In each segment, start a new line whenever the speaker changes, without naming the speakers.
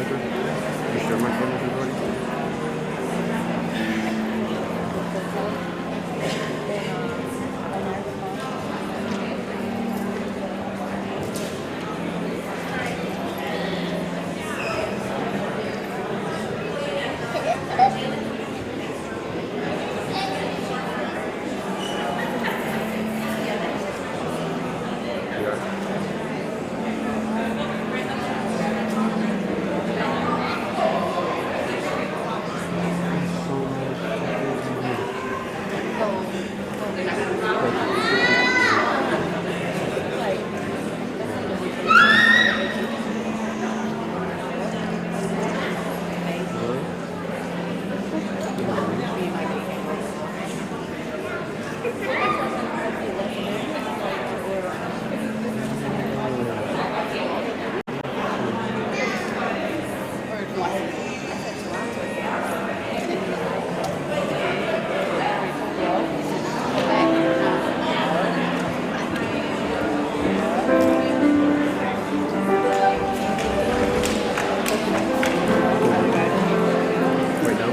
Tucker? You sure my phone is recording? Right now?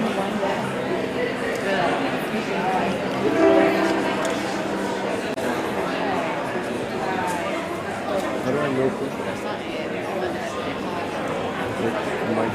How do I know if my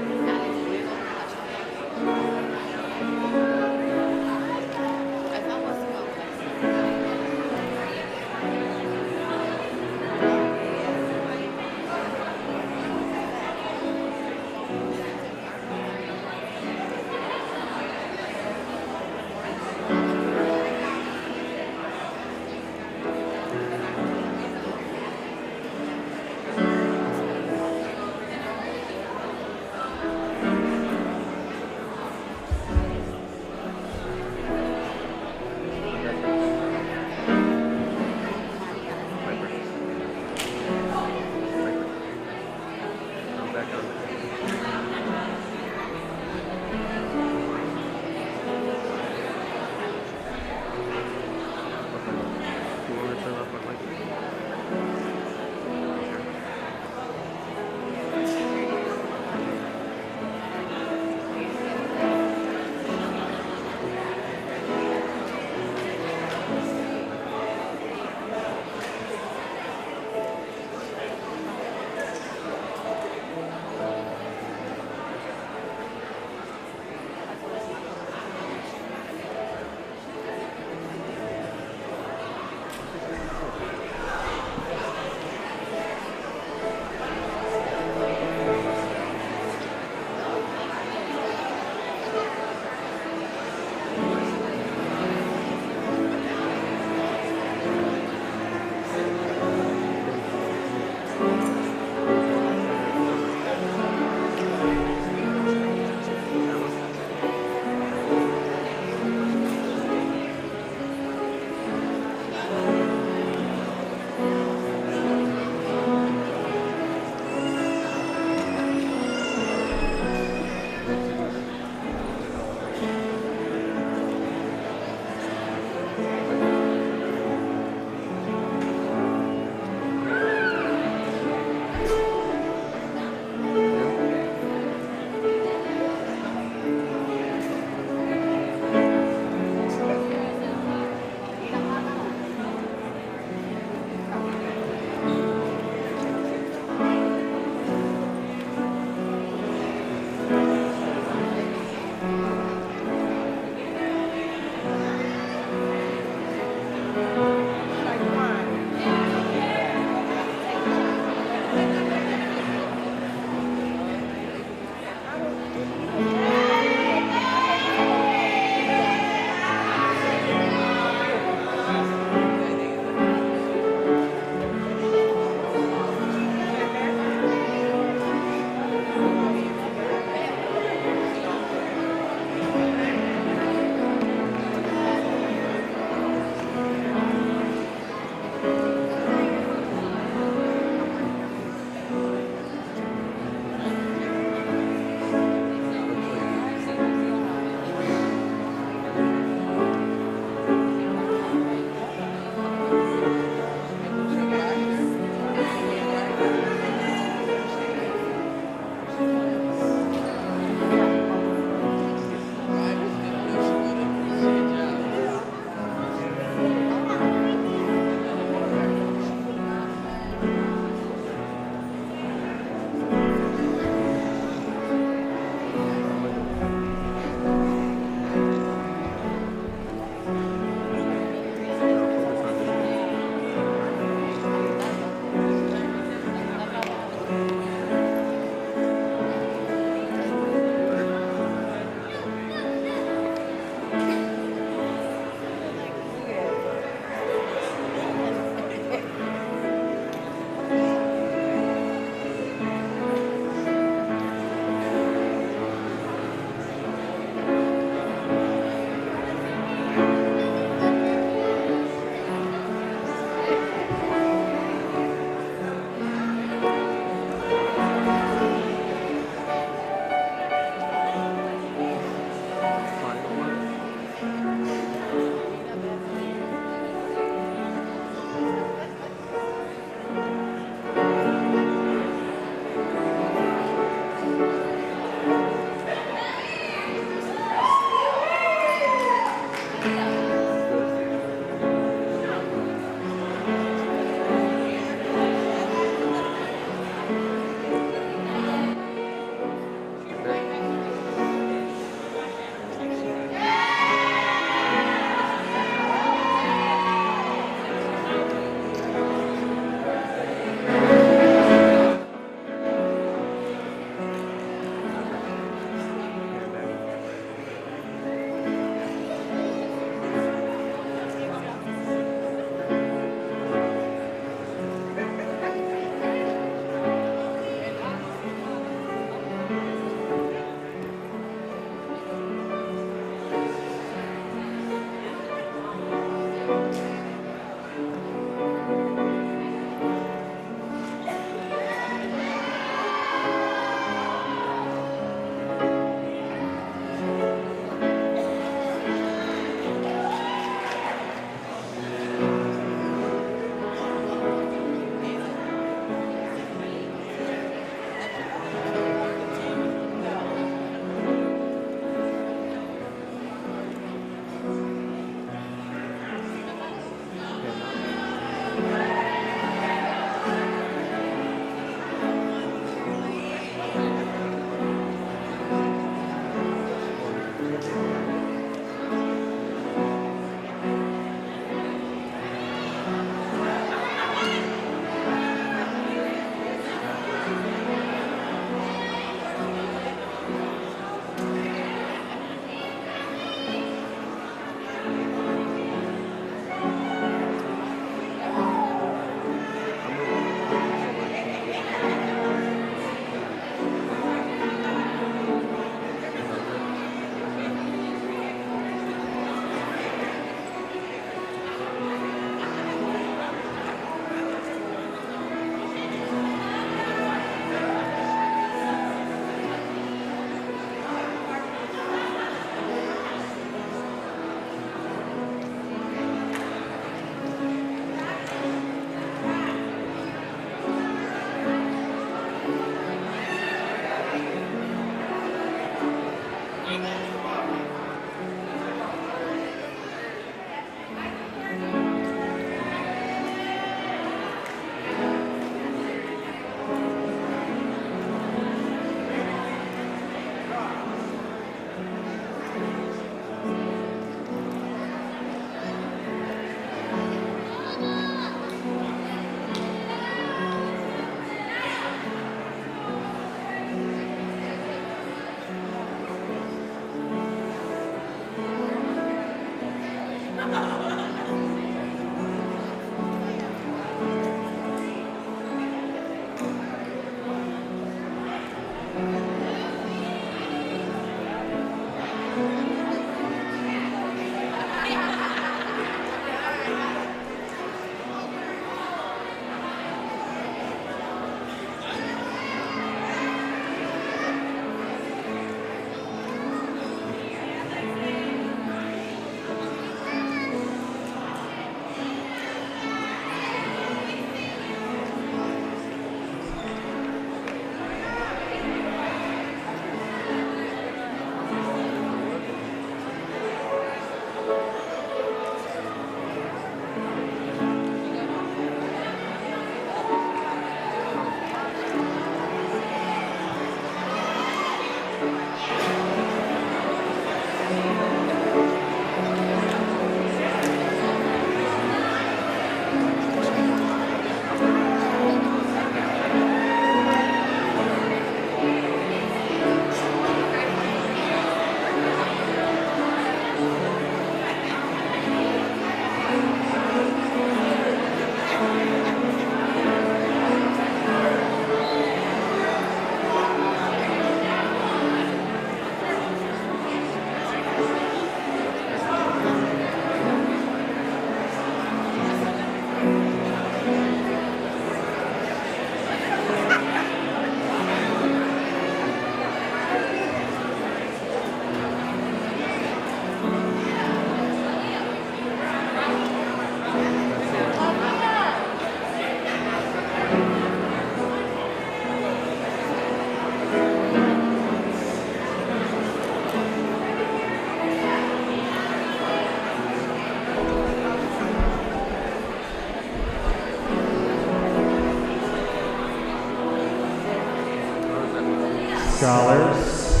Scholars,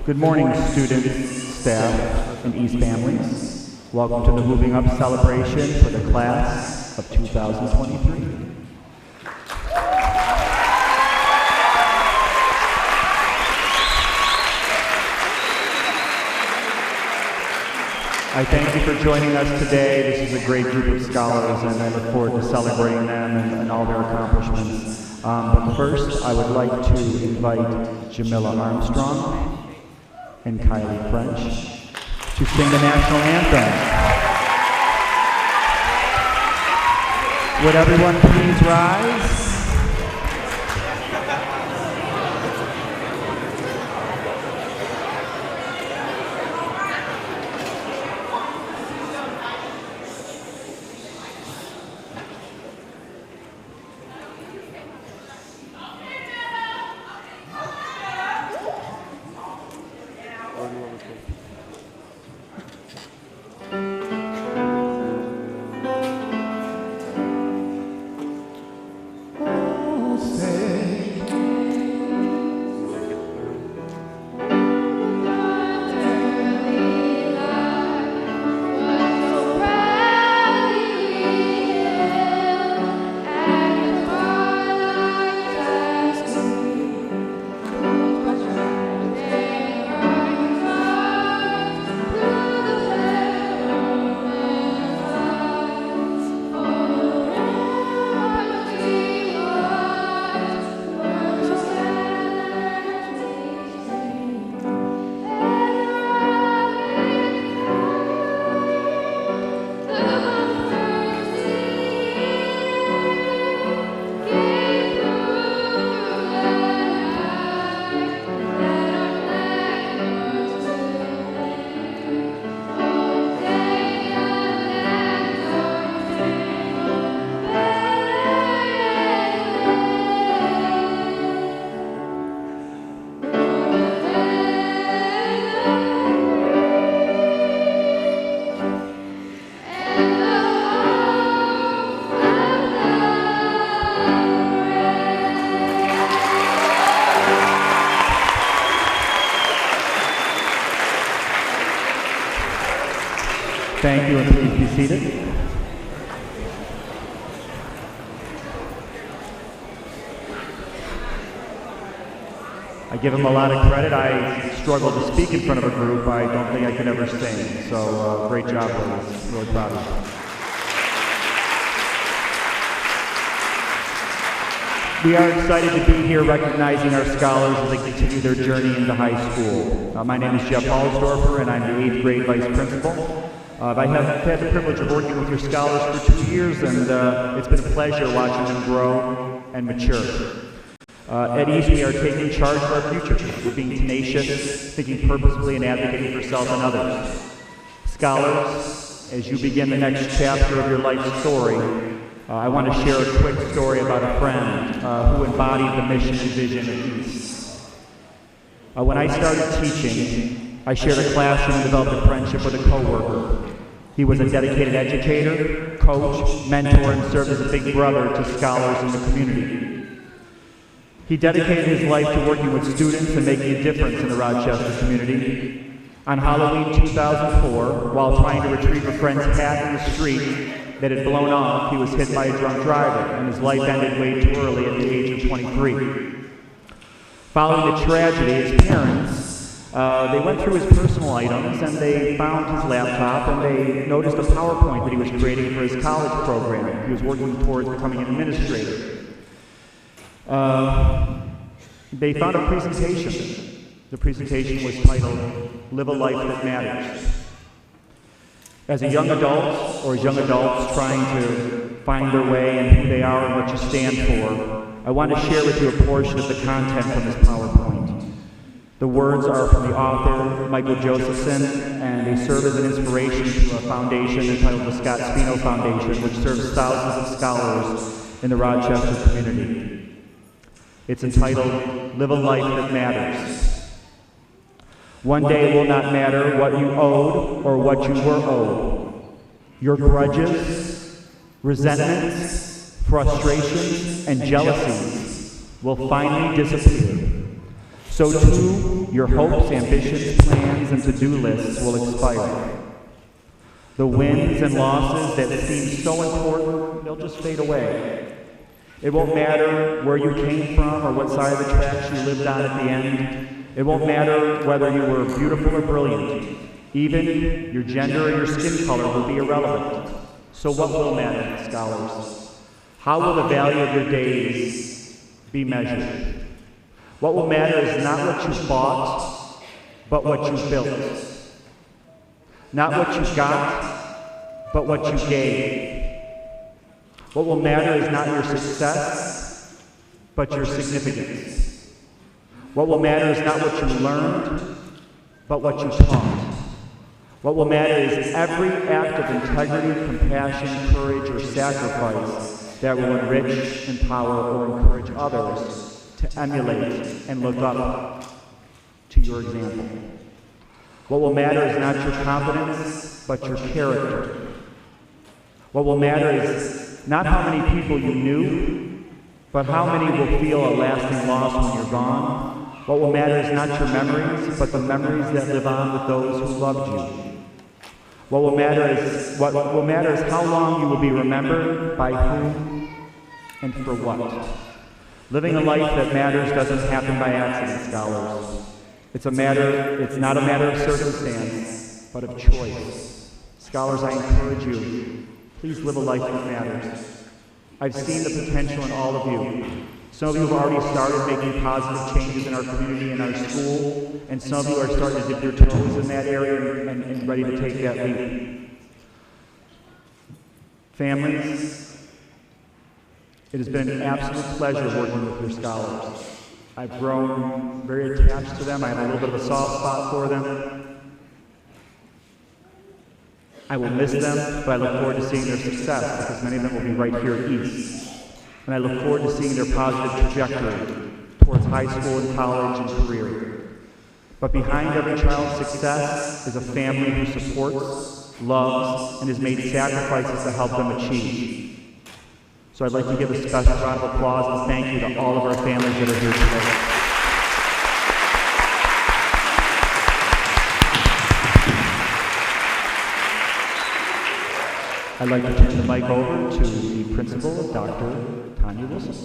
good morning, students, staff, and East families. Welcome to the Moving Up celebration for the class of 2023. I thank you for joining us today. This is a great group of scholars, and I look forward to celebrating them and all their accomplishments. But first, I would like to invite Jamila Armstrong and Kylie French to sing the national anthem. Would everyone please rise? Thank you, and please be seated. I give him a lot of credit. I struggle to speak in front of a group. I don't think I could ever sing. So great job, ladies. Really proud of you. We are excited to be here recognizing our scholars as they continue their journey into high school. My name is Jeff Hallsdorfer, and I'm the 8th grade vice principal. I have had the privilege of working with your scholars for 2 years, and it's been a pleasure watching them grow and mature. At East, we are taking charge of our future. We're being tenacious, thinking purposefully, and advocating for self and others. Scholars, as you begin the next chapter of your life story, I want to share a quick story about a friend who embodied the mission and vision of East. When I started teaching, I shared a classroom and developed a friendship with a coworker. He was a dedicated educator, coach, mentor, and served as a big brother to scholars in the community. He dedicated his life to working with students and making a difference in the Rochester community. On Halloween 2004, while trying to retrieve a friend's hat in the street that had blown off, he was hit by a drunk driver, and his life ended way too early at the age of 23. Following the tragedy, his parents, they went through his personal items, and they found his laptop, and they noticed a PowerPoint that he was creating for his college program. He was working towards becoming an administrator. They found a presentation. The presentation was titled, "Live a Life That Matters." As a young adult, or as young adults trying to find their way and who they are and what you stand for, I want to share with you a portion of the content from this PowerPoint. The words are from the author, Michael Josephson, and they serve as an inspiration to a foundation entitled the Scott Spino Foundation, which serves thousands of scholars in the Rochester community. It's entitled, "Live a Life That Matters." One day it will not matter what you owed or what you were owed. Your grudges, resentments, frustrations, and jealousies will finally disappear. So too, your hopes, ambitions, plans, and to-do lists will expire. The wins and losses that seem so important, they'll just fade away. It won't matter where you came from or what side of the tracks you lived on at the end. It won't matter whether you were beautiful or brilliant. Even your gender or your skin color will be irrelevant. So what will matter, scholars? How will the value of your days be measured? What will matter is not what you bought, but what you built. Not what you got, but what you gave. What will matter is not your success, but your significance. What will matter is not what you learned, but what you taught. What will matter is every act of integrity, compassion, courage, or sacrifice that will enrich, empower, or encourage others to emulate and look up to your example. What will matter is not your competence, but your character. What will matter is not how many people you knew, but how many will feel a lasting loss when you're gone. What will matter is not your memories, but the memories that live on with those who loved you. What will matter is how long you will be remembered, by whom, and for what. Living a life that matters doesn't happen by accident, scholars. It's not a matter of circumstance, but of choice. Scholars, I encourage you, please live a life that matters. I've seen the potential in all of you. Some of you have already started making positive changes in our community and our school, and some of you are starting to dip your toes in that area and ready to take that leap. Families, it has been an absolute pleasure working with your scholars. I've grown very attached to them. I have a little bit of a soft spot for them. I will miss them, but I look forward to seeing their success because many of them will be right here at East. And I look forward to seeing their positive trajectory towards high school and college and career. But behind every child's success is a family who supports, loves, and has made sacrifices to help them achieve. So I'd like to give a special round of applause and thank you to all of our families that are here today. I'd like to turn the mic over to the principal, Dr. Tanya Wilson.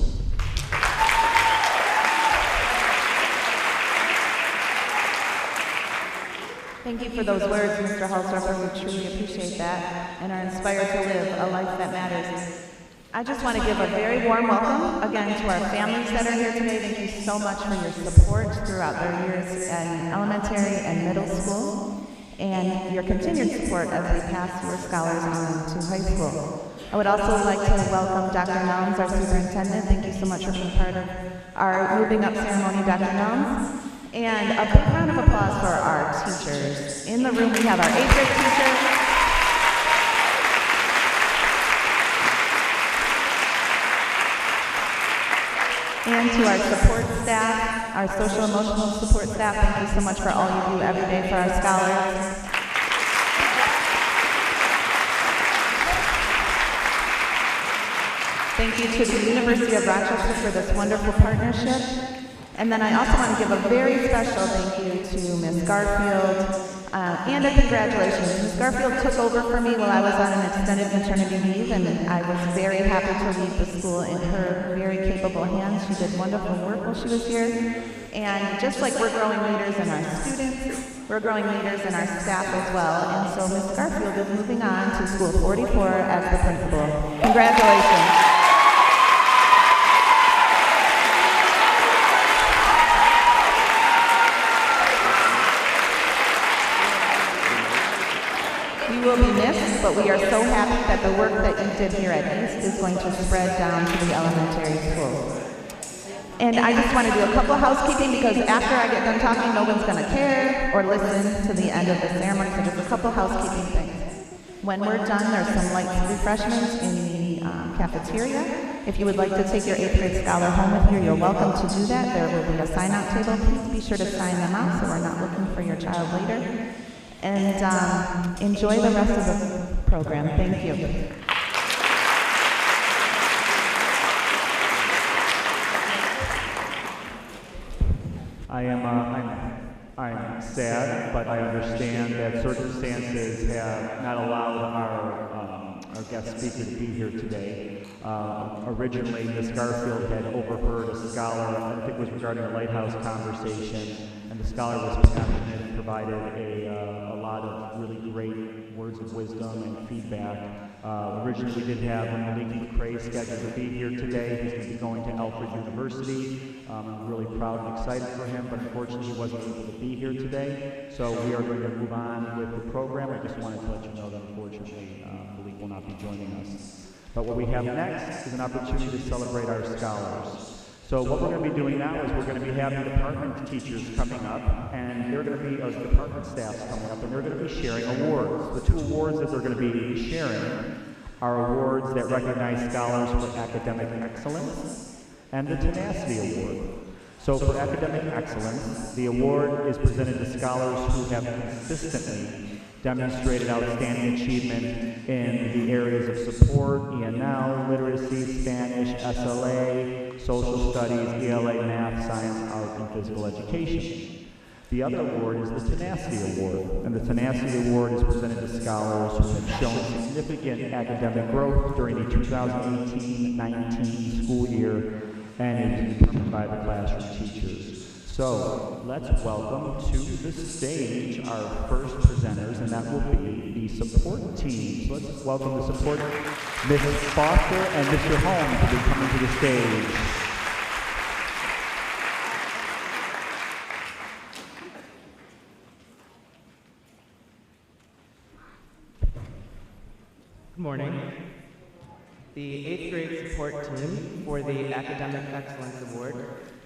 Thank you for those words, Mr. Halsdorfer. We truly appreciate that and are inspired to live a life that matters. I just want to give a very warm welcome again to our families that are here today. Thank you so much for your support throughout their years in elementary and middle school and your continued support as we pass your scholars on to high school. I would also like to welcome Dr. Nelms, our superintendent. Thank you so much for being part of our moving up ceremony, Dr. Nelms. And a big round of applause for our teachers. In the room, we have our 8th grade teacher. And to our support staff, our social emotional support staff, thank you so much for all you do every day for our scholars. Thank you to the University of Rochester for this wonderful partnership. And then I also want to give a very special thank you to Ms. Garfield and a congratulations. Ms. Garfield took over for me while I was on an extended maternity leave, and I was very happy to leave the school in her very capable hands. She did wonderful work while she was here. And just like we're growing leaders in our students, we're growing leaders in our staff as well. And so Ms. Garfield is moving on to School 44 as the principal. Congratulations. You will be missed, but we are so happy that the work that you did here at East is going to spread down to the elementary schools. And I just want to do a couple of housekeeping because after I get done talking, no one's going to care or listen to the end of the ceremony, so just a couple of housekeeping things. When we're done, there's some light refreshments in the cafeteria. If you would like to take your 8th grade scholar home with you, you're welcome to do that. There will be a sign-out table. Please be sure to sign them out so we're not looking for your child later. And enjoy the rest of the program. Thank you.
I'm sad, but I understand that circumstances have not allowed our guest speaker to be here today. Originally, Ms. Garfield had overheard a scholar, I think it was regarding a lighthouse conversation, and the scholar was passionate and provided a lot of really great words of wisdom and feedback. Originally, we did have Malik McCrae scheduled to be here today. He's going to be going to Alfred University. I'm really proud and excited for him, but unfortunately, he wasn't able to be here today. So we are going to move on with the program. I just wanted to let you know that unfortunately, Malik will not be joining us. But what we have next is an opportunity to celebrate our scholars. So what we're going to be doing now is we're going to be having department teachers coming up, and they're going to be, our department staffs coming up, and they're going to be sharing awards. The 2 awards that they're going to be sharing are awards that recognize scholars for academic excellence and the Tenacity Award. So for academic excellence, the award is presented to scholars who have consistently demonstrated outstanding achievement in the areas of support, ENL, literacy, Spanish, SLA, social studies, ELA, math, science, art, and physical education. The other award is the Tenacity Award, and the Tenacity Award is presented to scholars who have shown significant academic growth during the 2018-19 school year and is determined by the classroom teachers. So let's welcome to the stage our first presenters, and that will be the support team. So let's welcome the support, Mrs. Foster and Mr. Holmes will be coming to the stage.
Good morning. The 8th grade support team for the Academic Excellence Award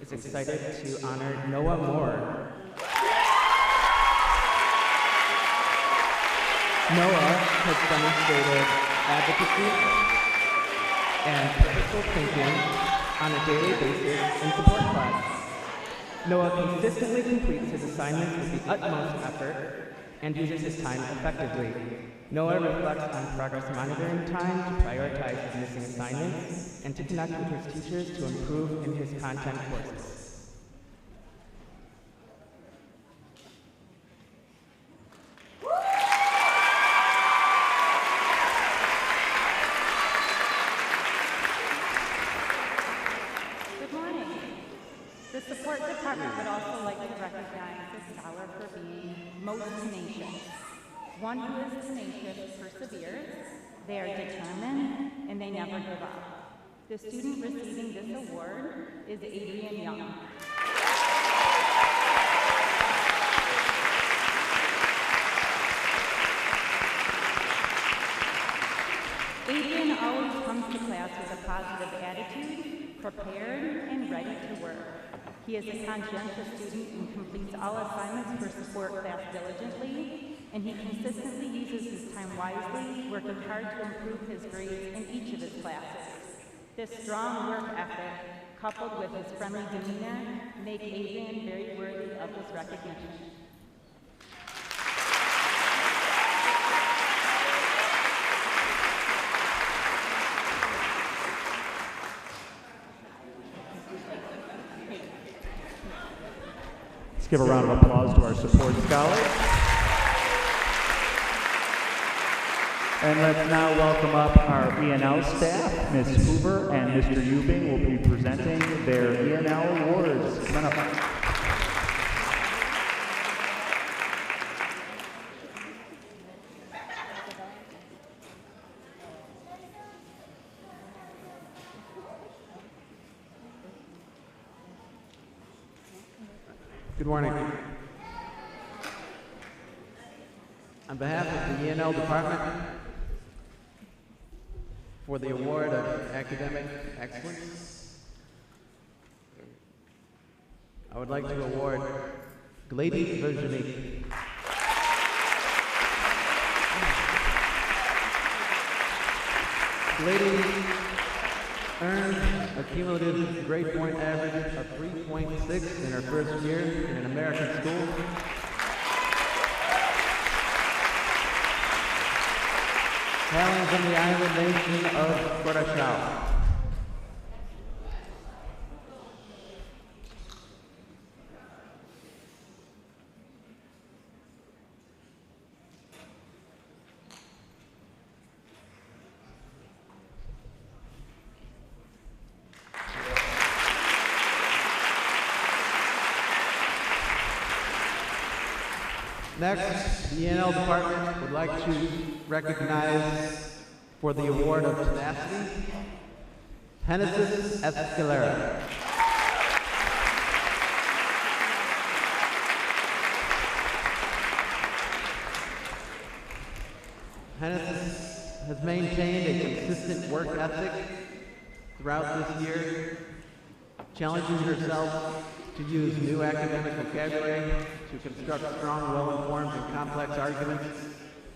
is excited to honor Noah Moore. Noah has demonstrated advocacy and purposeful thinking on a daily basis in support class. Noah consistently completes his assignments with the utmost effort and uses his time effectively. Noah reflects on progress monitoring time to prioritize his missing assignments and to connect with his teachers to improve in his content courses.
Good morning. The support support department would also like to recognize a scholar for being most tenacious. One who is tenacious perseveres, they are determined, and they never give up. The student receiving this award is Adrian Young. Adrian always comes to class with a positive attitude, prepared and ready to work. He is a conscientious student and completes all assignments for support class diligently, and he consistently uses his time wisely, working hard to improve his grades in each of his classes. This strong work ethic, coupled with his friendly demeanor, make Adrian very worthy of this recognition.
Let's give a round of applause to our support scholars. And let's now welcome up our E&L staff. Ms. Hoover and Mr. Eubing will be presenting their E&L awards. Come on up.
Good morning. On behalf of the E&L department, for the award of academic excellence, I would like to award Glady Virginie. Glady earned a cumulative grade point average of 3.6 in her first year in an American school. Hailing from the island nation of Rochester. Next, the E&L department would like to recognize for the award of tenacity, Genesis Escalera. Genesis has maintained a consistent work ethic throughout this year, challenging herself to use new academic vocabulary to construct strong, well-informed, and complex arguments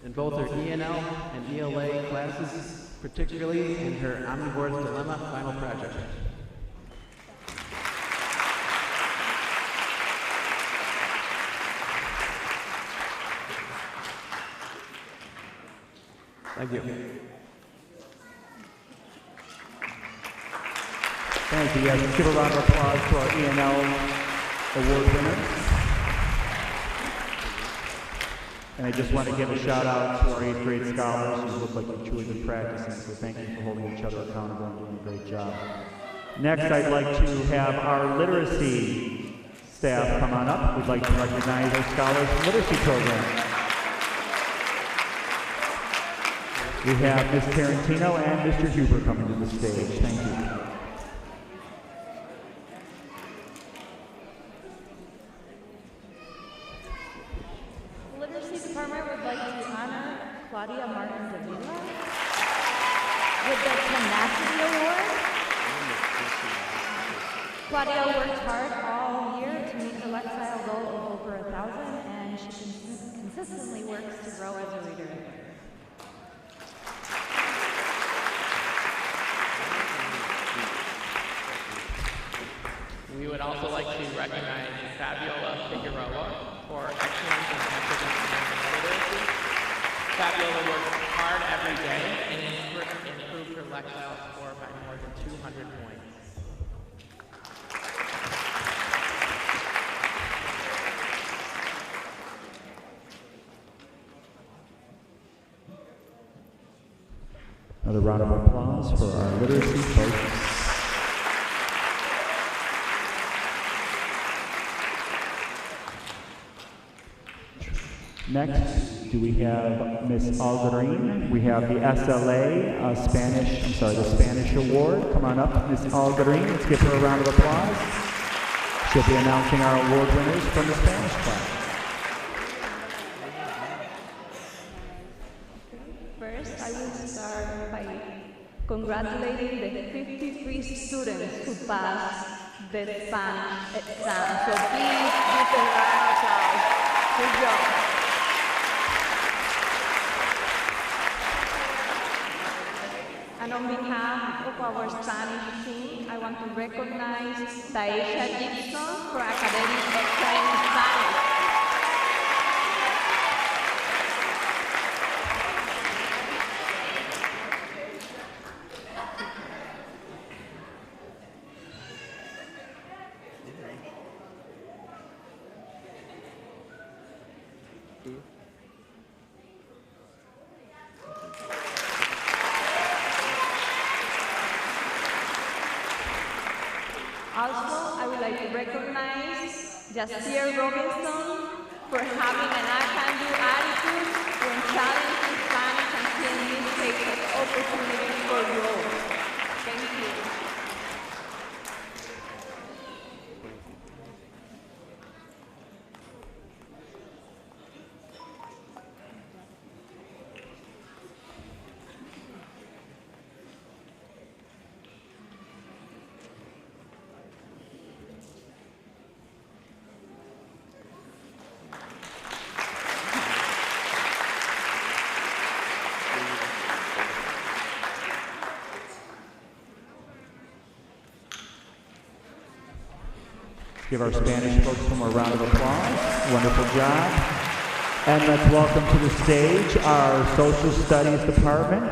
in both her E&L and ELA classes, particularly in her Omnivore's Dilemma final project. Thank you.
Thank you. Yes, let's give a round of applause to our E&L award winners. And I just want to give a shout out to our 8th grade scholars who look like they've truly been practicing, so thank you for holding each other accountable and doing a great job. Next, I'd like to have our literacy staff come on up. We'd like to recognize our scholars from the literacy program. We have Ms. Tarantino and Mr. Huber coming to the stage. Thank you.
Claudia Martin Davila with the Tenacity Award. Claudia worked hard all year to meet her Lexile goal of over 1,000, and she consistently works to grow as a reader.
We would also like to recognize Fabiola Figueroa for excellence in academic literacy. Fabiola works hard every day and improved her Lexile score by more than 200 points.
Another round of applause for our literacy folks. Next, do we have Miss Algarin? We have the SLA the Spanish Award. Come on up, Miss Algarin. Let's give her a round of applause. She'll be announcing our award winners from the Spanish class.
First, I will start by congratulating the 53 students who passed the Spanish exam. So please give them a round of applause. Good job. And on behalf of our Spanish team, I want to recognize Taisha Gibson for academic excellence in Spanish. Also, I would like to recognize Jacier Robinson for having an I-can-do attitude when challenged in Spanish and seeing this takes an opportunity for growth. Thank you.
Give our Spanish folks one more round of applause. Wonderful job. And let's welcome to the stage our Social Studies Department.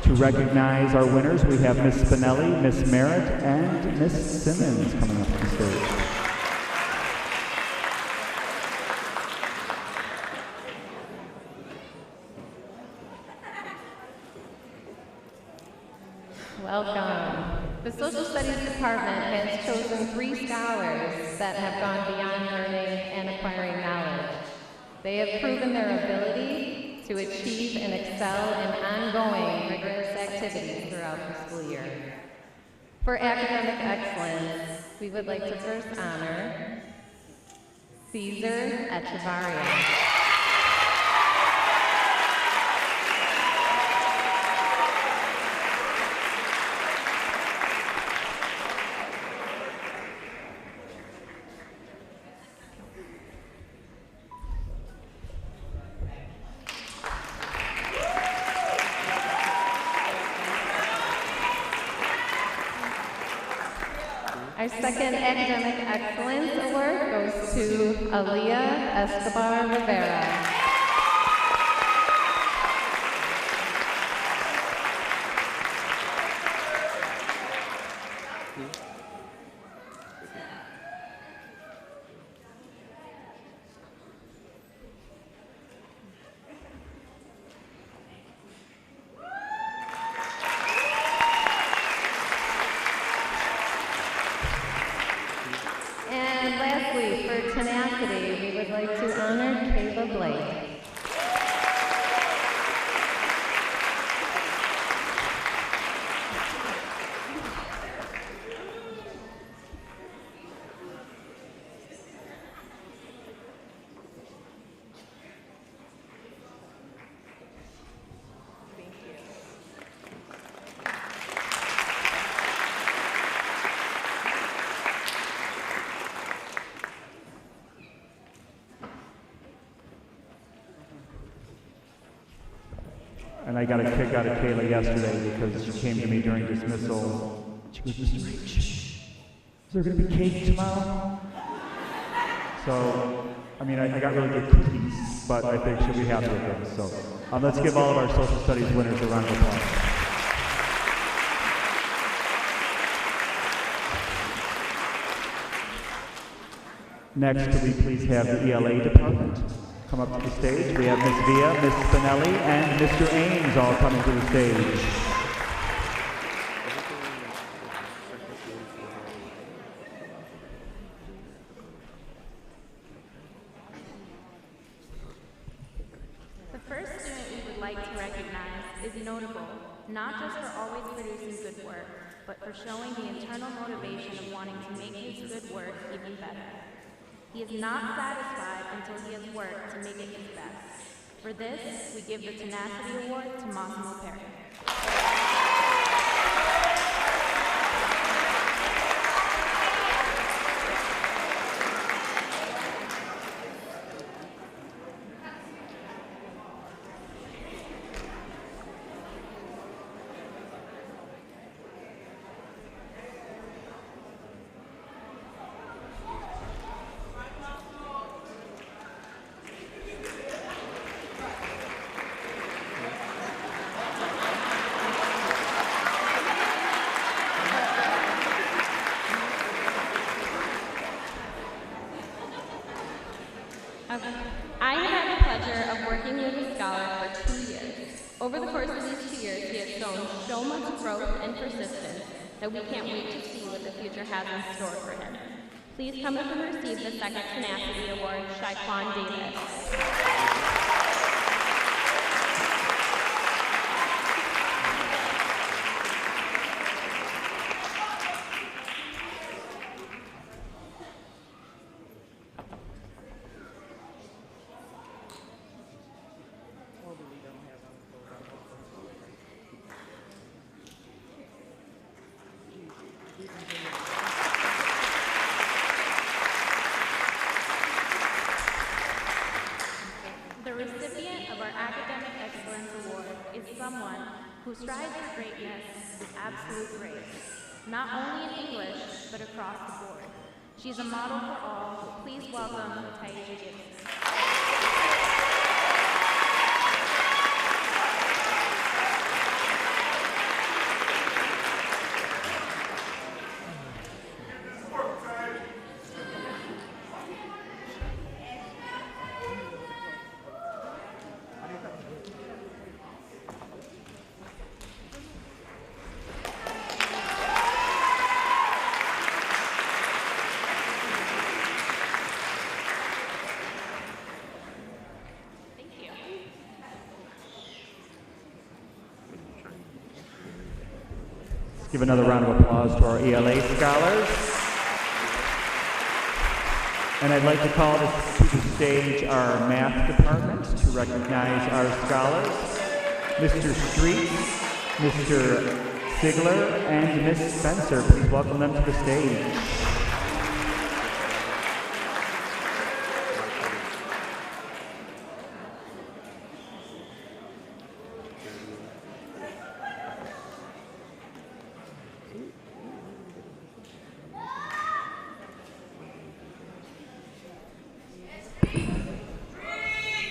To recognize our winners, we have Miss Spinelli, Miss Merritt, and Miss Simmons coming up to the stage.
Welcome. The Social Studies Department has chosen 3 scholars that have gone beyond learning and acquiring knowledge. They have proven their ability to achieve and excel in ongoing rigorous activities throughout the school year. For academic excellence, we would like to first honor Caesar Echevarria. Our second Academic Excellence Award goes to Aaliyah Escobar Rivera. And lastly, for tenacity, we would like to honor Kayla Blake.
And I got a kick out of Kayla yesterday because she came to me during dismissal. She goes, Mr. H, is there going to be cake tomorrow? So, I mean, I got really good cookies, but I think she'll be happy with them. So, let's give all of our social studies winners a round of applause. Next, could we please have the ELA department come up to the stage? We have Miss Villa, Miss Spinelli, and Mr. Ames all coming to the stage.
recognize is notable, not just for always producing good work, but for showing the internal motivation of wanting to make his good work even better. He is not satisfied until he has worked to make it his best. For this, we give the Tenacity Award to Massimo Perry.
I have had the pleasure of working with a scholar for 2 years. Over the course of these 2 years, he has shown so much growth and persistence that we can't wait to see what the future has in store for him. Please come up and receive the second Tenacity Award, Shaquan Davis.
The recipient of our Academic Excellence Award is someone who strives for greatness with absolute grace, not only in English, but across the board. She's a model for all. Please welcome Taisha Gibson.
Give another round of applause to our ELA scholars. And I'd like to call to the stage our math department to recognize our scholars. Mr. Street, Mr. Sigler, and Miss Spencer. Please welcome them to the stage.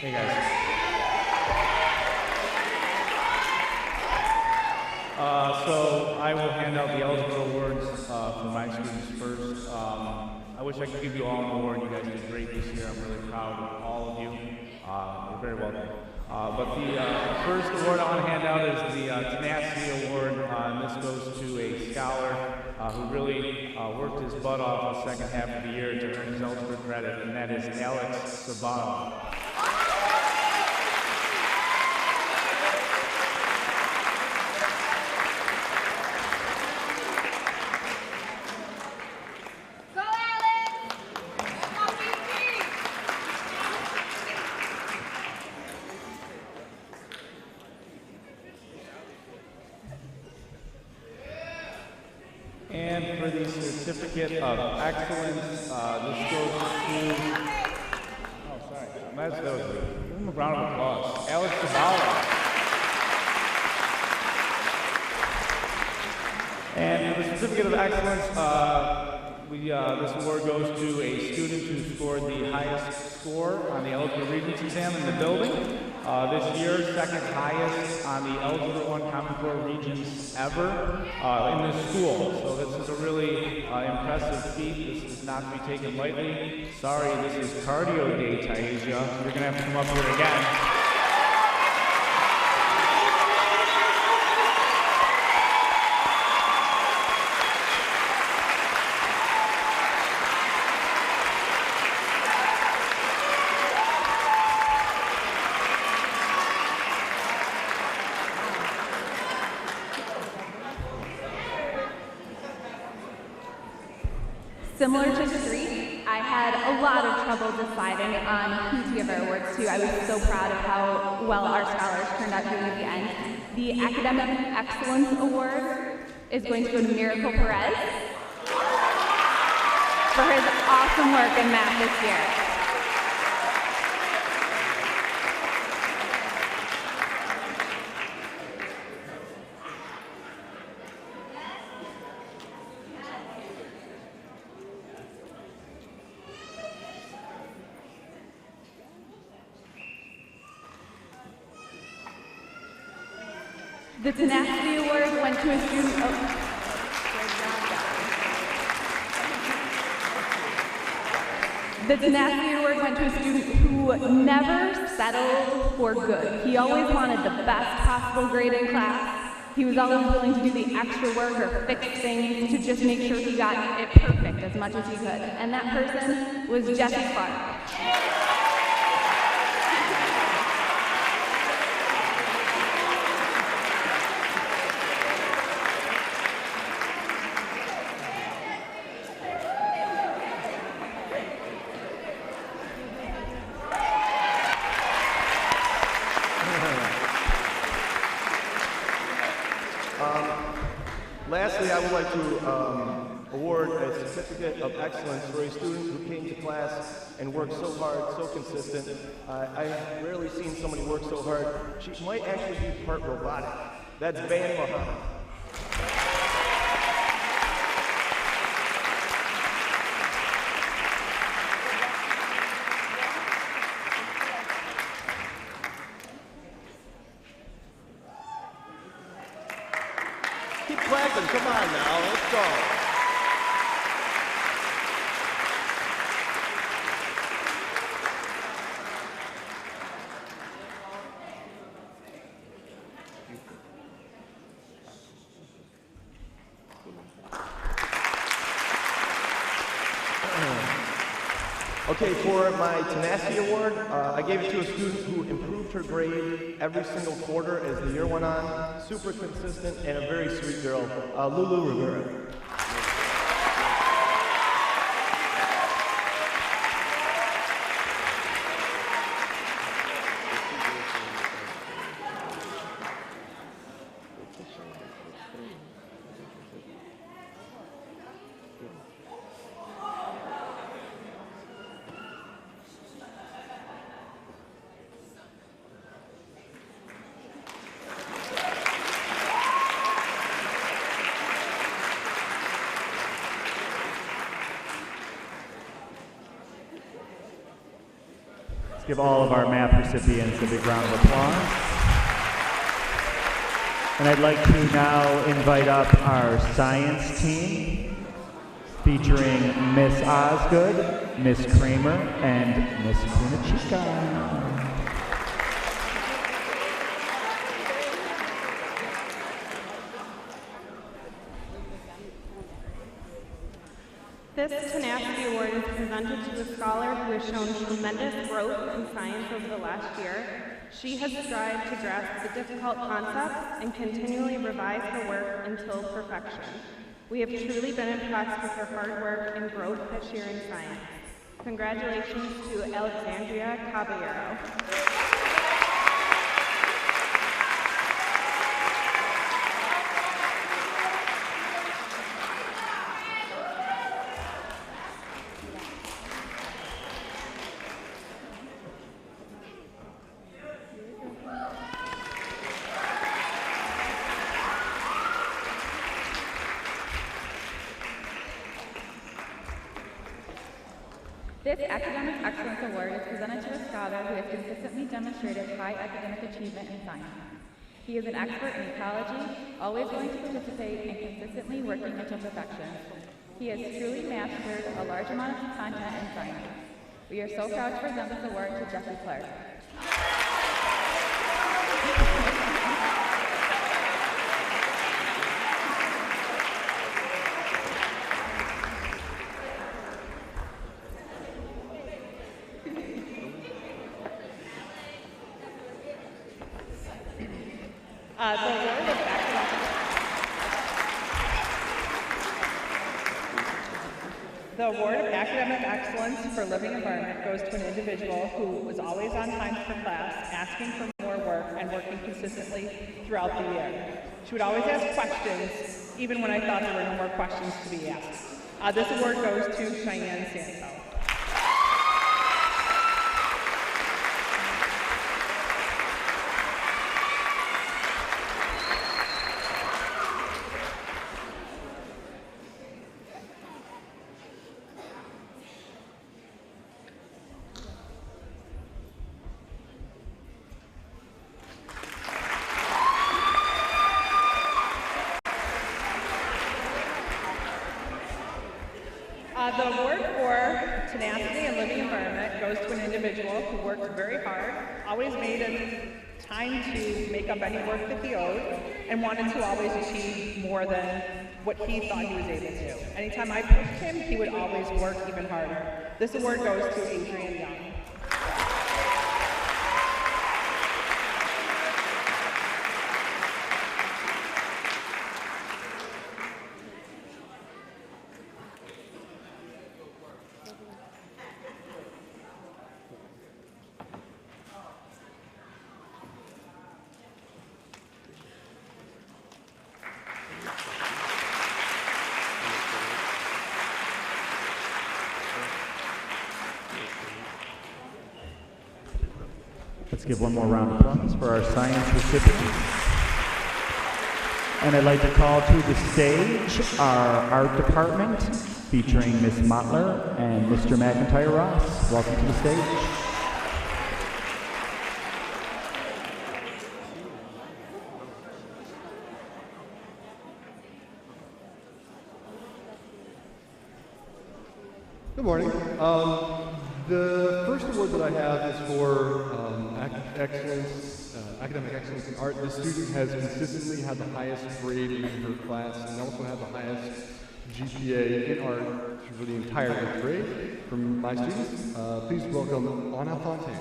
Hey guys. So I will hand out the eligible awards for my students first. I wish I could give you all an award. You guys did great this year. I'm really proud of all of you. You're very welcome. But the first award I want to hand out is the Tenacity Award. This goes to a scholar who really worked his butt off the second half of the year to earn his algebra credit, and that is Alex Sabano. And for the Certificate of Excellence, this goes to, give him a round of applause, Alex Cavalier. And for the Certificate of Excellence, this award goes to a student who scored the highest score on the Algebra Regents exam in the building. This year, second highest on the Algebra 1 Common Core Regents ever in this school. So this is a really impressive feat. This is not to be taken lightly. Sorry, this is cardio day, Taisha. You're going to have to come up here again.
Similar to Street, I had a lot of trouble deciding on who to give our awards to. I was so proud of how well our scholars turned out doing at the end. The Academic Excellence Award is going to go to Miracle Perez for his awesome work in math this year. The Tenacity Award went to a student. The Tenacity Award went to a student who never settled for good. He always wanted the best possible grade in class. He was always willing to do the extra work or fix things to just make sure he got it perfect as much as he could. And that person was Jesse Clark.
Lastly, I would like to award a certificate of excellence for a student who came to class and worked so hard, so consistent. I've rarely seen somebody work so hard. She might actually be part robotic. That's Bayan Mohammed. Keep clapping, come on now, let's go. Okay, for my Tenacity Award, I gave it to a student who improved her grade every single quarter as the year went on. Super consistent and a very sweet girl, Lulu Rivera.
Give all of our math recipients a big round of applause. And I'd like to now invite up our science team, featuring Miss Osgood, Miss Kramer, and Miss Kunachika.
This Tenacity Award is presented to a scholar who has shown tremendous growth in science over the last year. She has strived to grasp the difficult concepts and continually revise her work until perfection. We have truly been impressed with her hard work and growth this year in science. Congratulations to Alexandria Caballero.
This Academic Excellence Award is presented to a scholar who has consistently demonstrated high academic achievement in science. He is an expert in ecology, always willing to participate and consistently working until perfection. He has truly mastered a large amount of content in science. We are so proud to present this award to Jesse Clark.
The award of academic excellence for living environment goes to an individual who was always on time for class, asking for more work, and working consistently throughout the year. She would always ask questions, even when I thought there were no more questions to be asked. This award goes to Cheyenne Santo. The award for tenacity and living environment goes to an individual who worked very hard, always made time to make up any work that he owed, and wanted to always achieve more than what he thought he was able to. Anytime I pushed him, he would always work even harder. This award goes to Adrian Young.
Let's give one more round of applause for our science recipients. And I'd like to call to the stage our art department featuring Miss Mottler and Mr. McIntyre Ross. Welcome to the stage.
Good morning. The first award that I have is for academic excellence in art. This student has consistently had the highest grade in her class and also had the highest GPA in art for the entire 8th grade. From my students, please welcome Anna Fontaine.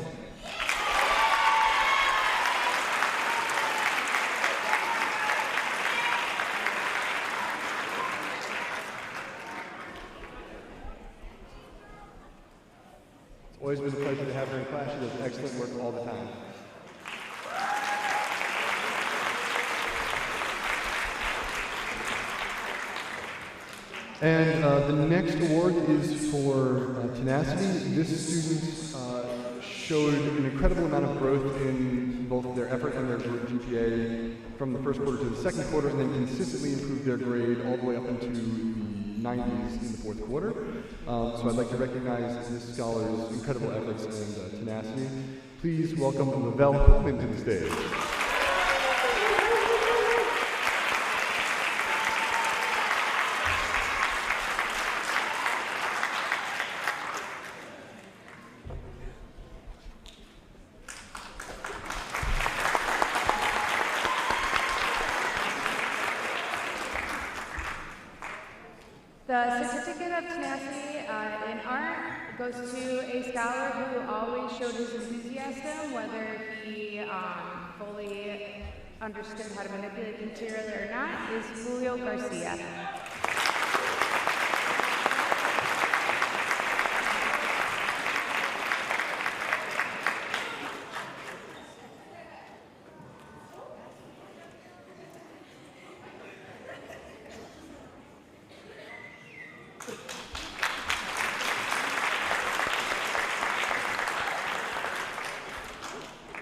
Always been a pleasure to have her in class. She does excellent work all the time. And the next award is for tenacity. This student showed an incredible amount of growth in both their effort and their GPA from the first quarter to the second quarter, and then consistently improved their grade all the way up into the 90s in the fourth quarter. So I'd like to recognize this scholar's incredible efforts and tenacity. Please welcome Lavelle Coleman to the stage.
The certificate of tenacity in art goes to a scholar who always showed his enthusiasm, whether he fully understood how to manipulate material or not, is Julio Garcia.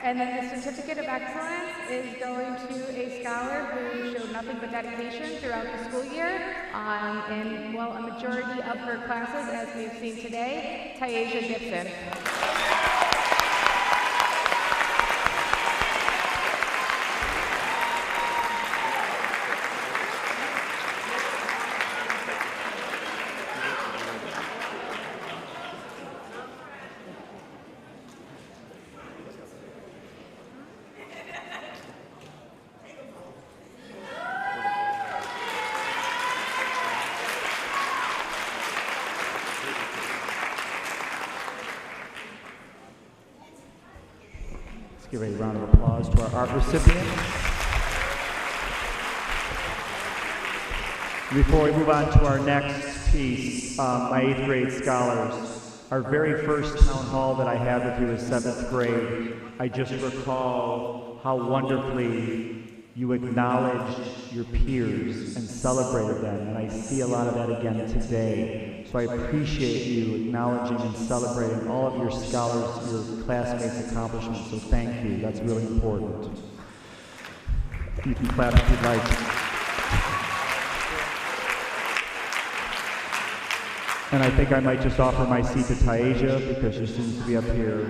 And then the certificate of excellence is going to a scholar who showed nothing but dedication throughout the school year, in, well, a majority of her classes, as we've seen today, Taisha Gibson.
Give a round of applause to our art recipient. Before we move on to our next piece, my 8th grade scholars, our very first town hall that I had with you was 7th grade. I just recall how wonderfully you acknowledged your peers and celebrated them, and I see a lot of that again today. So I appreciate you acknowledging and celebrating all of your scholars, your classmates' accomplishments, so thank you. That's really important. You can clap if you'd like. And I think I might just offer my seat to Taisha because she seems to be up here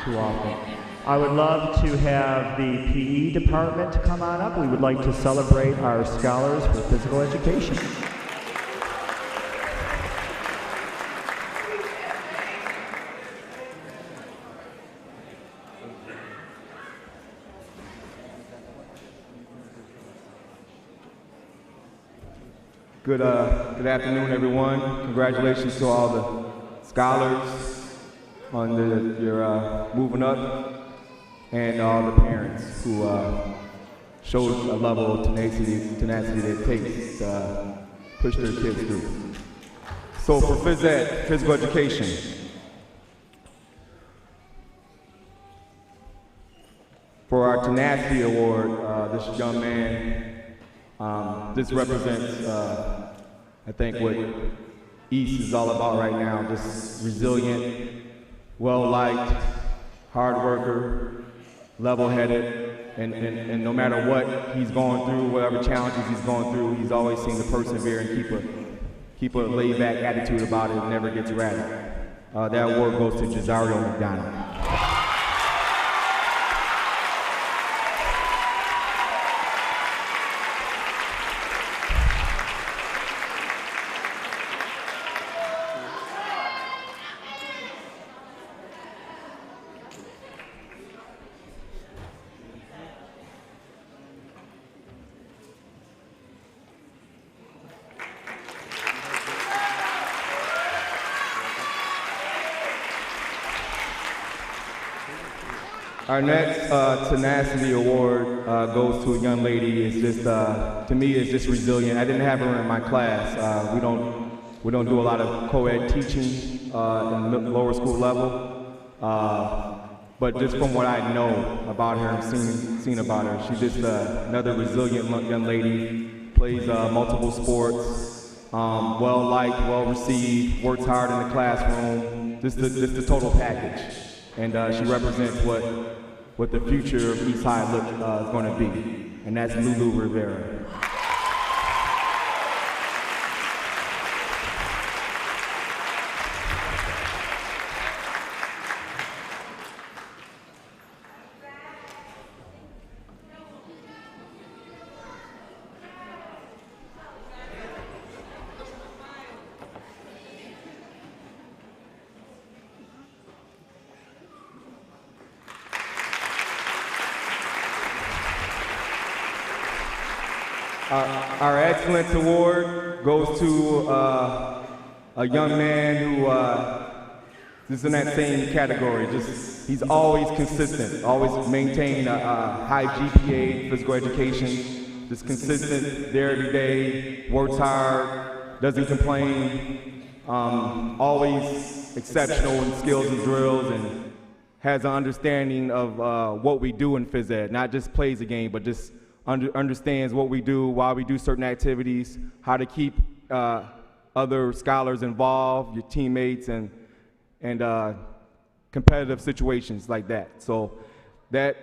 too often. I would love to have the PE department come on up. We would like to celebrate our scholars for physical education.
Good afternoon, everyone. Congratulations to all the scholars on your moving up, and all the parents who showed a level of tenacity that it takes to push their kids through. So for phys ed, physical education, for our tenacity award, this young man. This represents, I think, what East is all about right now, just resilient, well-liked, hard worker, level-headed, and no matter what he's going through, whatever challenges he's going through, he's always seemed to persevere and keep a laid-back attitude about it and never gets rattled. That award goes to Jazario McDonald. Our next tenacity award goes to a young lady. It's just, to me, it's just resilient. I didn't have her in my class. We don't do a lot of co-ed teaching in the lower school level. But just from what I know about her and seen about her, she's just another resilient young lady. Plays multiple sports, well-liked, well-received, works hard in the classroom. Just the total package. And she represents what the future of East High is going to be, and that's Lulu Rivera. Our Excellence Award goes to a young man who is in that same category. He's always consistent, always maintained a high GPA, physical education, just consistent there every day, works hard, doesn't complain, always exceptional in skills and drills, and has an understanding of what we do in phys ed, not just plays the game, but just understands what we do, why we do certain activities, how to keep other scholars involved, your teammates, and competitive situations like that. So that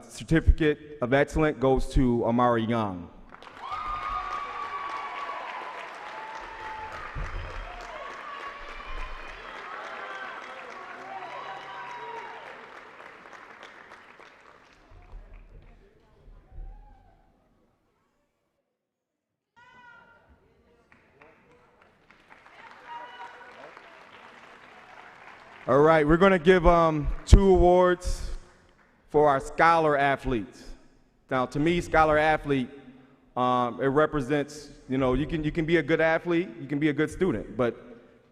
certificate of excellence goes to Amari Young. All right, we're going to give 2 awards for our scholar athletes. Now, to me, scholar athlete, it represents, you know, you can be a good athlete, you can be a good student, but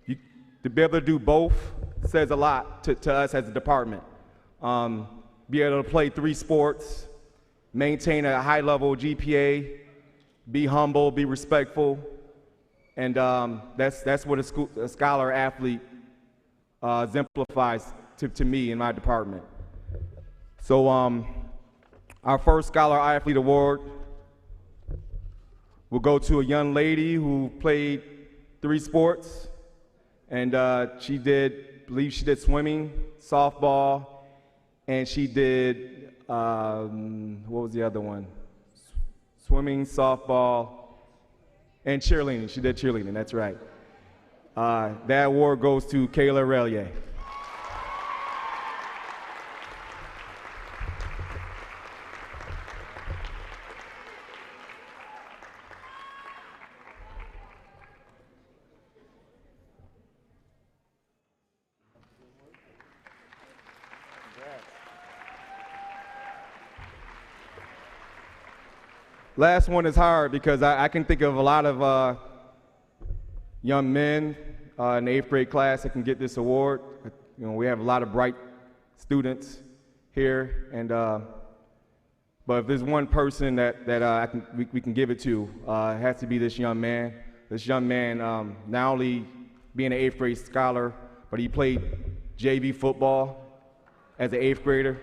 to be able to do both says a lot to us as a department. Be able to play 3 sports, maintain a high level GPA, be humble, be respectful, and that's what a scholar athlete exemplifies to me in my department. So our first Scholar Athlete Award will go to a young lady who played 3 sports, and I believe she did swimming, softball, and she did, what was the other one? Swimming, softball, and cheerleading. She did cheerleading, that's right. That award goes to Kayla Relier. Last one is hard because I can think of a lot of young men in the 8th grade class that can get this award. You know, we have a lot of bright students here, and but if there's one person that we can give it to, it has to be this young man. This young man, not only being an 8th grade scholar, but he played JV football as an 8th grader.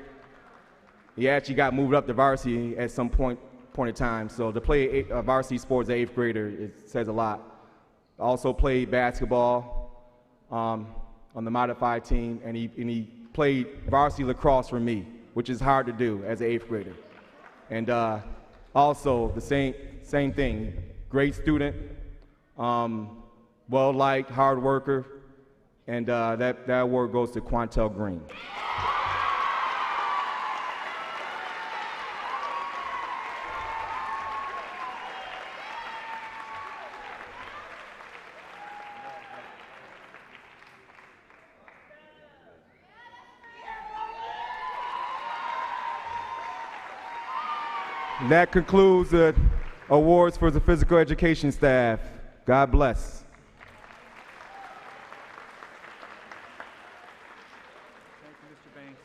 He actually got moved up to varsity at some point in time. So to play varsity sports as an 8th grader, it says a lot. Also played basketball on the modified team, and he played varsity lacrosse for me, which is hard to do as an 8th grader. And also the same thing, great student, well-liked, hard worker, and that award goes to Quantel Green. That concludes the awards for the physical education staff. God bless.
Thank you, Mr. Banks.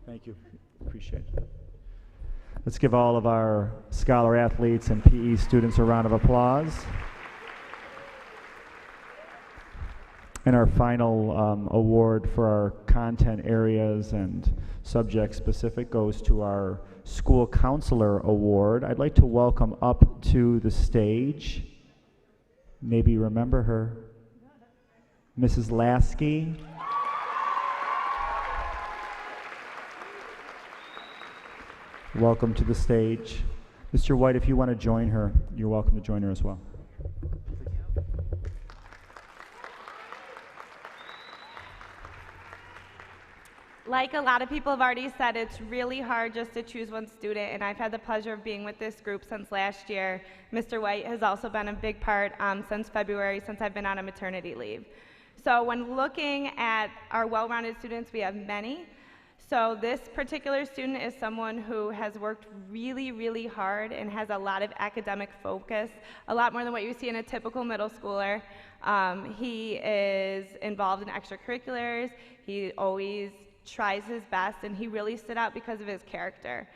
Thank you. Appreciate it. Let's give all of our Scholar athletes and PE students a round of applause. And our final award for our content areas and subject specific goes to our School Counselor Award. I'd like to welcome up to the stage, maybe you remember her, Mrs. Lasky. Welcome to the stage. Mr. White, if you want to join her, you're welcome to join her as well.
Like a lot of people have already said, it's really hard just to choose one student, and I've had the pleasure of being with this group since last year. Mr. White has also been a big part since February, since I've been on a maternity leave. So when looking at our well-rounded students, we have many. So this particular student is someone who has worked really, really hard and has a lot of academic focus, a lot more than what you see in a typical middle schooler. He is involved in extracurriculars. He always tries his best, and he really stood out because of his character.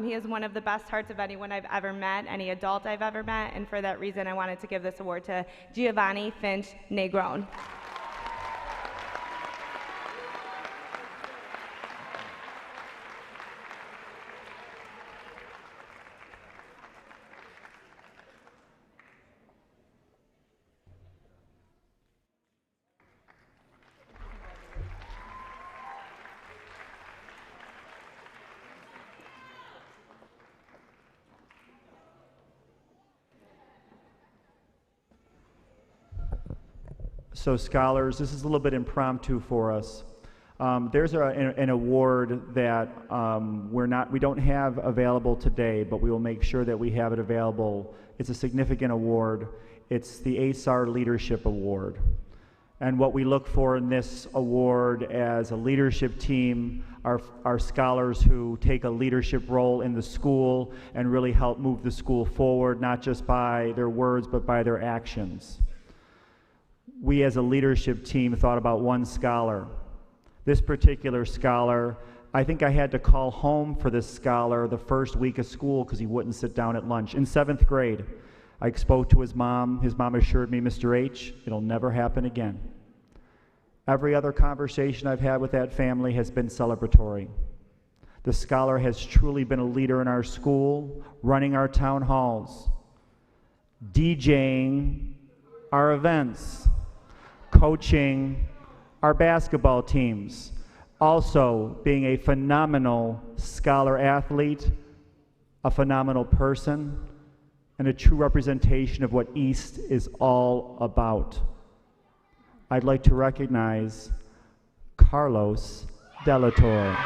He is one of the best hearts of anyone I've ever met, any adult I've ever met, and for that reason I wanted to give this award to Giovanni Finch Negron.
So scholars, this is a little bit impromptu for us. There's an award that we don't have available today, but we will make sure that we have it available. It's a significant award. It's the ASAR Leadership Award. And what we look for in this award as a leadership team are scholars who take a leadership role in the school and really help move the school forward, not just by their words, but by their actions. We as a leadership team thought about one scholar. This particular scholar I think I had to call home for this scholar the first week of school because he wouldn't sit down at lunch. In 7th grade, I spoke to his mom. His mom assured me, Mr. H, it'll never happen again. Every other conversation I've had with that family has been celebratory. The scholar has truly been a leader in our school, running our town halls, DJing our events, coaching our basketball teams, also being a phenomenal scholar athlete, a phenomenal person, and a true representation of what East is all about. I'd like to recognize Carlos Delatorre.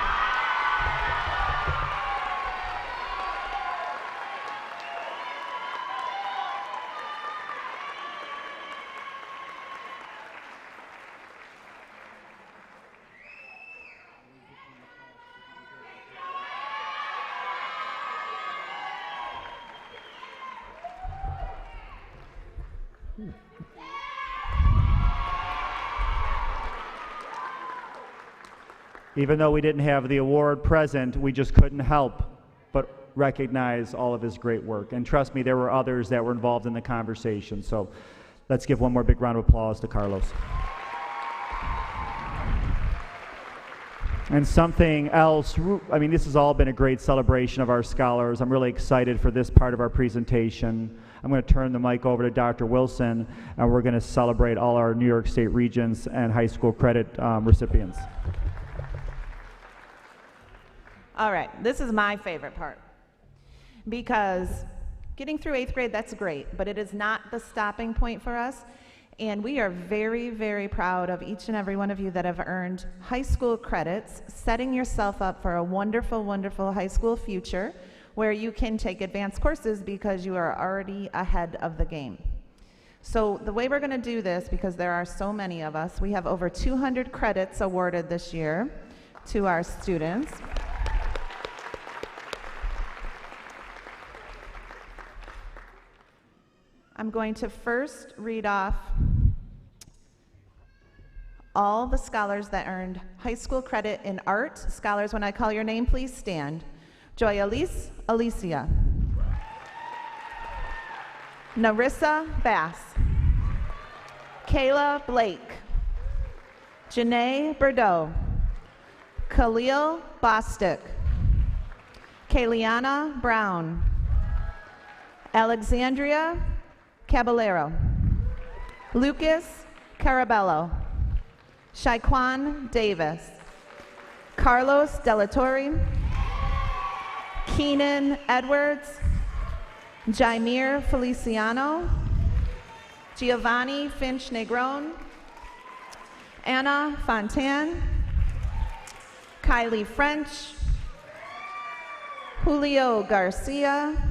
Even though we didn't have the award present, we just couldn't help but recognize all of his great work. And trust me, there were others that were involved in the conversation. So let's give one more big round of applause to Carlos. And something else, I mean, this has all been a great celebration of our scholars. I'm really excited for this part of our presentation. I'm going to turn the mic over to Dr. Wilson, and we're going to celebrate all our New York State Regents and high school credit recipients.
All right, this is my favorite part, because getting through 8th grade, that's great, but it is not the stopping point for us. And we are very, very proud of each and every one of you that have earned high school credits, setting yourself up for a wonderful, wonderful high school future where you can take advanced courses because you are already ahead of the game. So the way we're going to do this, because there are so many of us, we have over 200 credits awarded this year to our students. I'm going to first read off all the scholars that earned high school credit in art. Scholars, when I call your name, please stand. Joy Elise Alicia. Narissa Bass. Kayla Blake. Janae Bordeaux. Khalil Bostic. Kayliana Brown. Alexandria Caballero. Lucas Carabello. Shaquan Davis. Carlos Delatorre. Keenan Edwards. Jaimir Feliciano. Giovanni Finch Negron. Anna Fontan. Kylie French. Julio Garcia.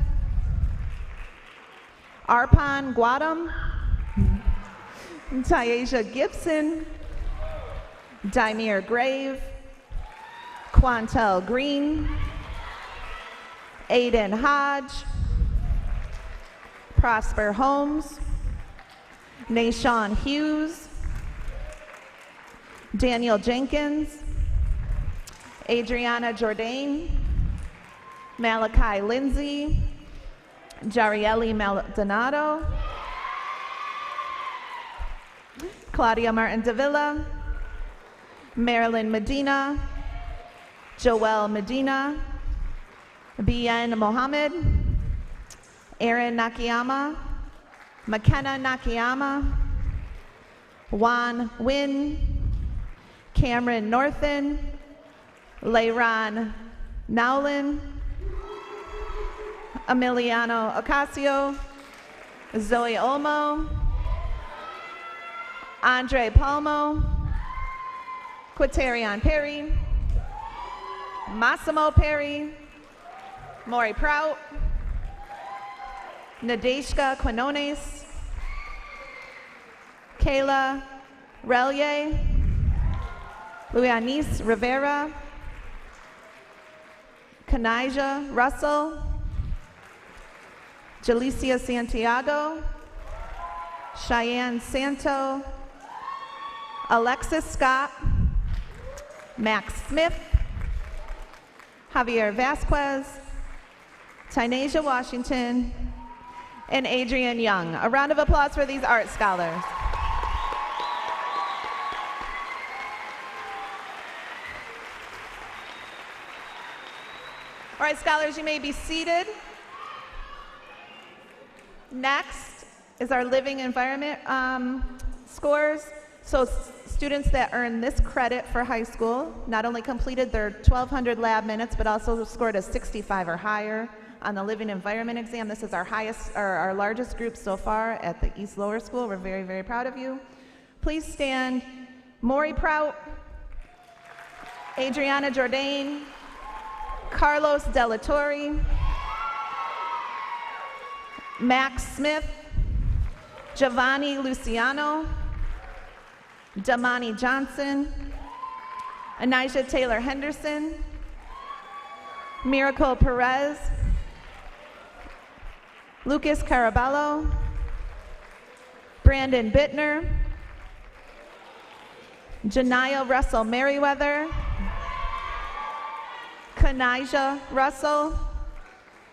Arpan Guadam. Tyasia Gibson. Daimir Grave. Quantel Green. Aiden Hodge. Prosper Holmes. Nashawn Hughes. Daniel Jenkins. Adriana Jourdain. Malachi Lindsay. Jarieli Maldonado. Claudia Martin Davila. Marilyn Medina. Joelle Medina. Bien Mohammed. Aaron Nakayama. McKenna Nakayama. Juan Wynn. Cameron Northen. Leiron Nowlin. Emiliano Ocasio. Zoe Olmo. Andre Palmo. Quaterion Perry. Massimo Perry. Maury Prout. Nadeshka Quinones. Kayla Relier. Luianice Rivera. Kanija Russell. Jalicia Santiago. Cheyenne Santo. Alexis Scott. Max Smith. Javier Vasquez, Tynasia Washington, and Adrian Young. A round of applause for these art scholars. All right, scholars, you may be seated. Next is our living environment scores. So students that earn this credit for high school not only completed their 1,200 lab minutes, but also scored a 65 or higher on the living environment exam. This is our highest, or our largest group so far at the East Lower School. We're very, very proud of you. Please stand. Maury Prout, Adriana Jourdain, Carlos Delatorre, Max Smith, Giovanni Luciano, Damani Johnson, Anijah Taylor Henderson, Miracle Perez, Lucas Carabello, Brandon Bittner, Janiyah Russell Merriweather, Kanijah Russell,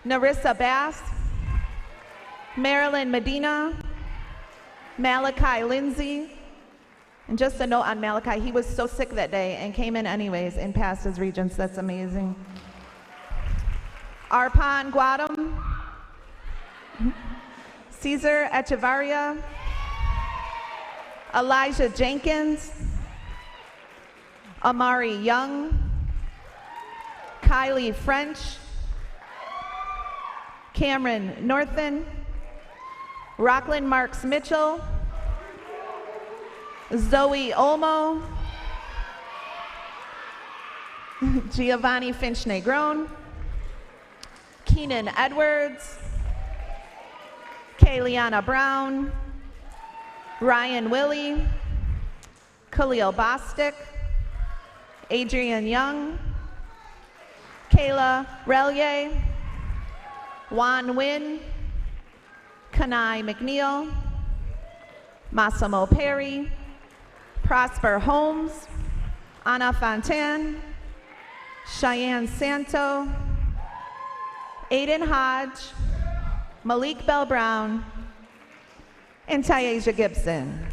Narissa Bass, Marilyn Medina, Malachi Lindsay. And just a note on Malachi, he was so sick that day and came in anyways and passed his regents. That's amazing. Arpan Guadam, Cesar Echevarria, Elijah Jenkins, Amari Young, Kylie French, Cameron Northen, Rockland Marks Mitchell, Zoe Olmo, Giovanni Finch Negron, Keenan Edwards, Kayliana Brown, Ryan Willie, Khalil Bostic, Adrian Young, Kayla Relier, Juan Nguyen, Kanai McNeil, Massimo Perry, Prosper Holmes, Anna Fontaine, Cheyenne Santo, Aiden Hodge, Malik Bell Brown, and Tyasia Gibson.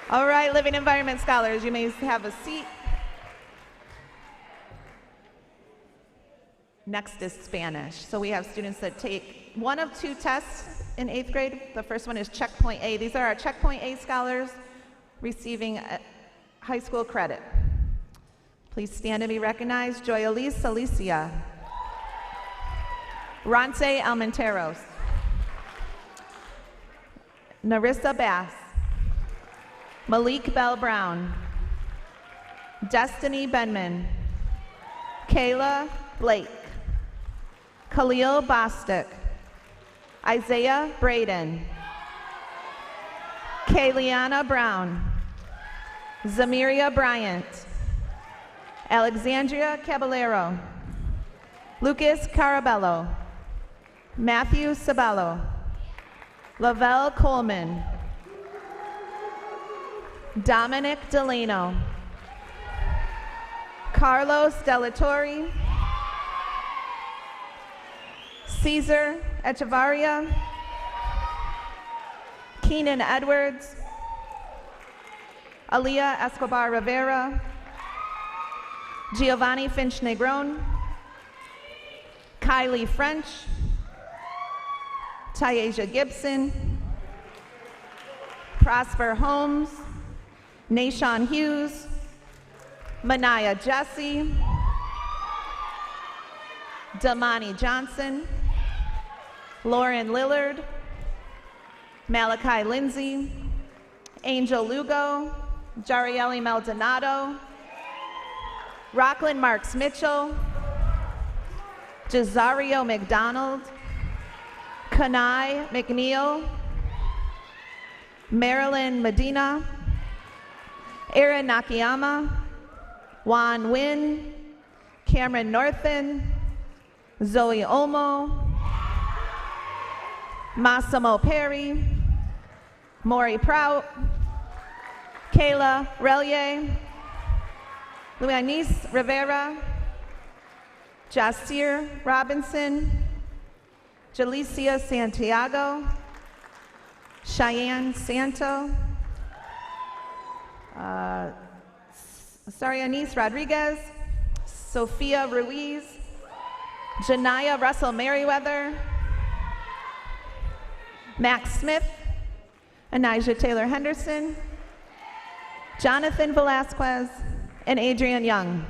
All right, living environment scholars, you may have a seat. Next is Spanish. So we have students that take one of two tests in 8th grade. The first one is Checkpoint A. These are our Checkpoint A scholars receiving high school credit. Please stand and be recognized. Joy Elise Salicia, Ronce Almenteros, Narissa Bass, Malik Bell Brown, Destiny Benman, Kayla Blake, Khalil Bostic, Isaiah Braden, Kayliana Brown, Zamiria Bryant, Alexandria Caballero, Lucas Carabello, Matthew Sabello, Lavelle Coleman, Dominic Delano, Carlos Delatorre, Cesar Echevarria, Keenan Edwards, Aaliyah Escobar Rivera, Giovanni Finch Negron, Kylie French, Tyasia Gibson, Prosper Holmes, Nashawn Hughes, Mania Jesse, Damani Johnson, Lauren Lillard, Malachi Lindsay, Angel Lugo, Jarieli Maldonado, Rockland Marks Mitchell, Jazario McDonald, Kanai McNeil, Marilyn Medina, Erin Nakayama, Juan Nguyen, Cameron Northen, Zoe Olmo, Massimo Perry, Maury Prout, Kayla Relier, Luis Rivera, Jasir Robinson, Jalicia Santiago, Cheyenne Santo, Sarianis Rodriguez, Sophia Ruiz, Janaya Russell Merriweather, Max Smith, Anijah Taylor Henderson, Jonathan Velasquez, and Adrian Young.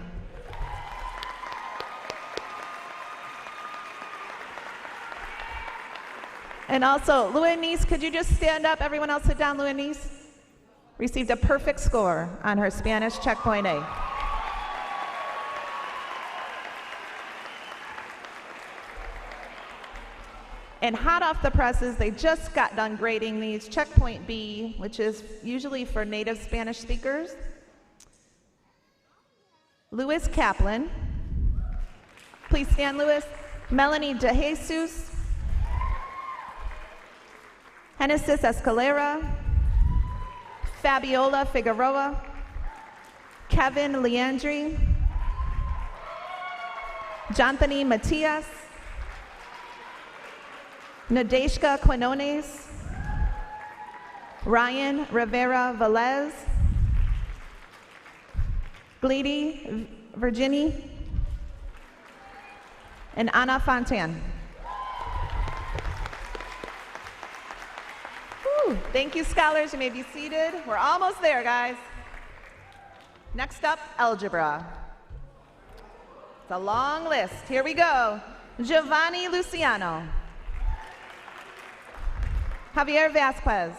And also, Luanise, could you just stand up? Everyone else sit down. Luanise received a perfect score on her Spanish checkpoint A. And hot off the presses, they just got done grading these. Checkpoint B, which is usually for native Spanish speakers. Louis Kaplan. Please stand, Louis. Melanie DeJesus. Genesis Escalera. Fabiola Figueroa. Kevin Leandri. Jonthany Matias. Nadeshka Quinones, Ryan Rivera Velez, Glady Virginie, and Anna Fontan. Whew. Thank you, scholars. You may be seated. We're almost there, guys. Next up, algebra. It's a long list. Here we go. Giovanni Luciano. Javier Vasquez.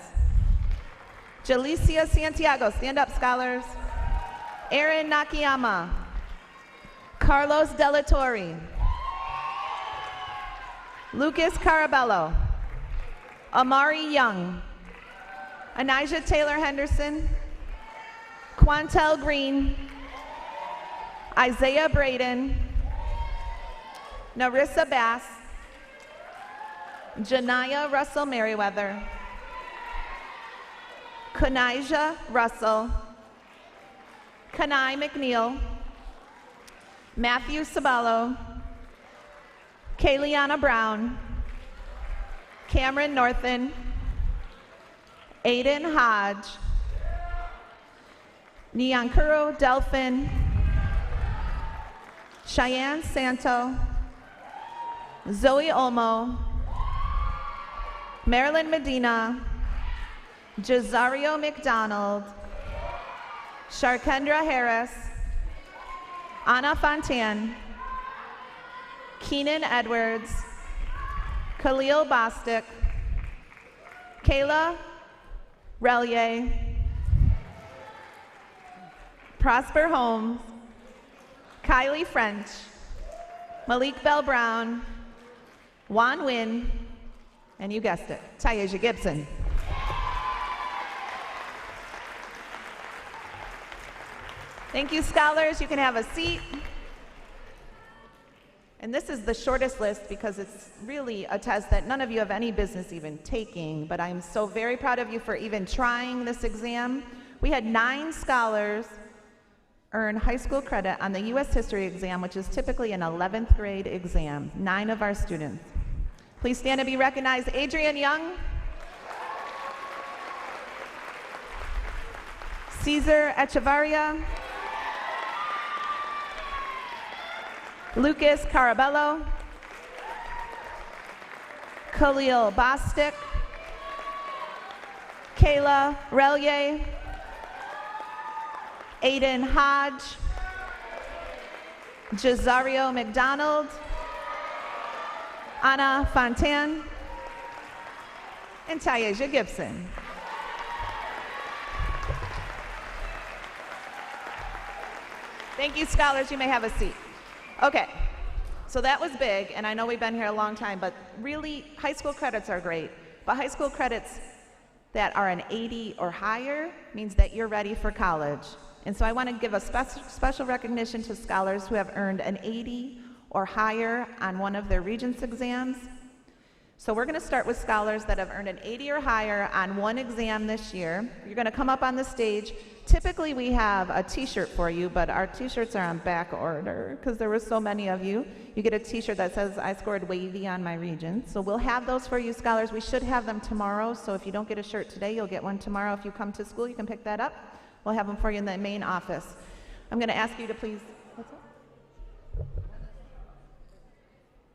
Jalicia Santiago, stand up, scholars. Aaron Nakayama. Carlos Delatorre. Lucas Carabello. Amari Young. Anijah Taylor Henderson. Quantel Green. Isaiah Braden. Narissa Bass. Janaya Russell Merriweather, Kanijah Russell, Kanai McNeil, Matthew Sabalo, Kayliana Brown, Cameron Northen, Aiden Hodge, Nyankuro Delphin, Cheyenne Santo, Zoe Olmo, Marilyn Medina, Jazario McDonald, Sharkendra Harris, Anna Fontan, Keenan Edwards, Khalil Bostic, Kayla Relier, Prosper Holmes, Kylie French, Malik Bell Brown, Juan Nguyen, and you guessed it, Tayaja Gibson. Thank you, scholars. You can have a seat. And this is the shortest list because it's really a test that none of you have any business even taking, but I'm so very proud of you for even trying this exam. We had 9 scholars earn high school credit on the U.S. History exam, which is typically an 11th grade exam, 9 of our students. Please stand and be recognized. Adrian Young. Cesar Echevarria. Lucas Carabello. Khalil Bostic. Kayla Relier. Aiden Hodge. Jazario McDonald. Anna Fontan, and Tayaja Gibson. Thank you, scholars. You may have a seat. Okay, so that was big, and I know we've been here a long time, but really, high school credits are great. But high school credits that are an 80 or higher means that you're ready for college. And so I want to give a special recognition to scholars who have earned an 80 or higher on one of their Regents exams. So we're going to start with scholars that have earned an 80 or higher on one exam this year. You're going to come up on the stage. Typically we have a t-shirt for you, but our t-shirts are on back order because there were so many of you. You get a t-shirt that says, I scored wavy on my region. So we'll have those for you, scholars. We should have them tomorrow, so if you don't get a shirt today, you'll get one tomorrow. If you come to school, you can pick that up. We'll have them for you in the main office. I'm going to ask you to please, what's that?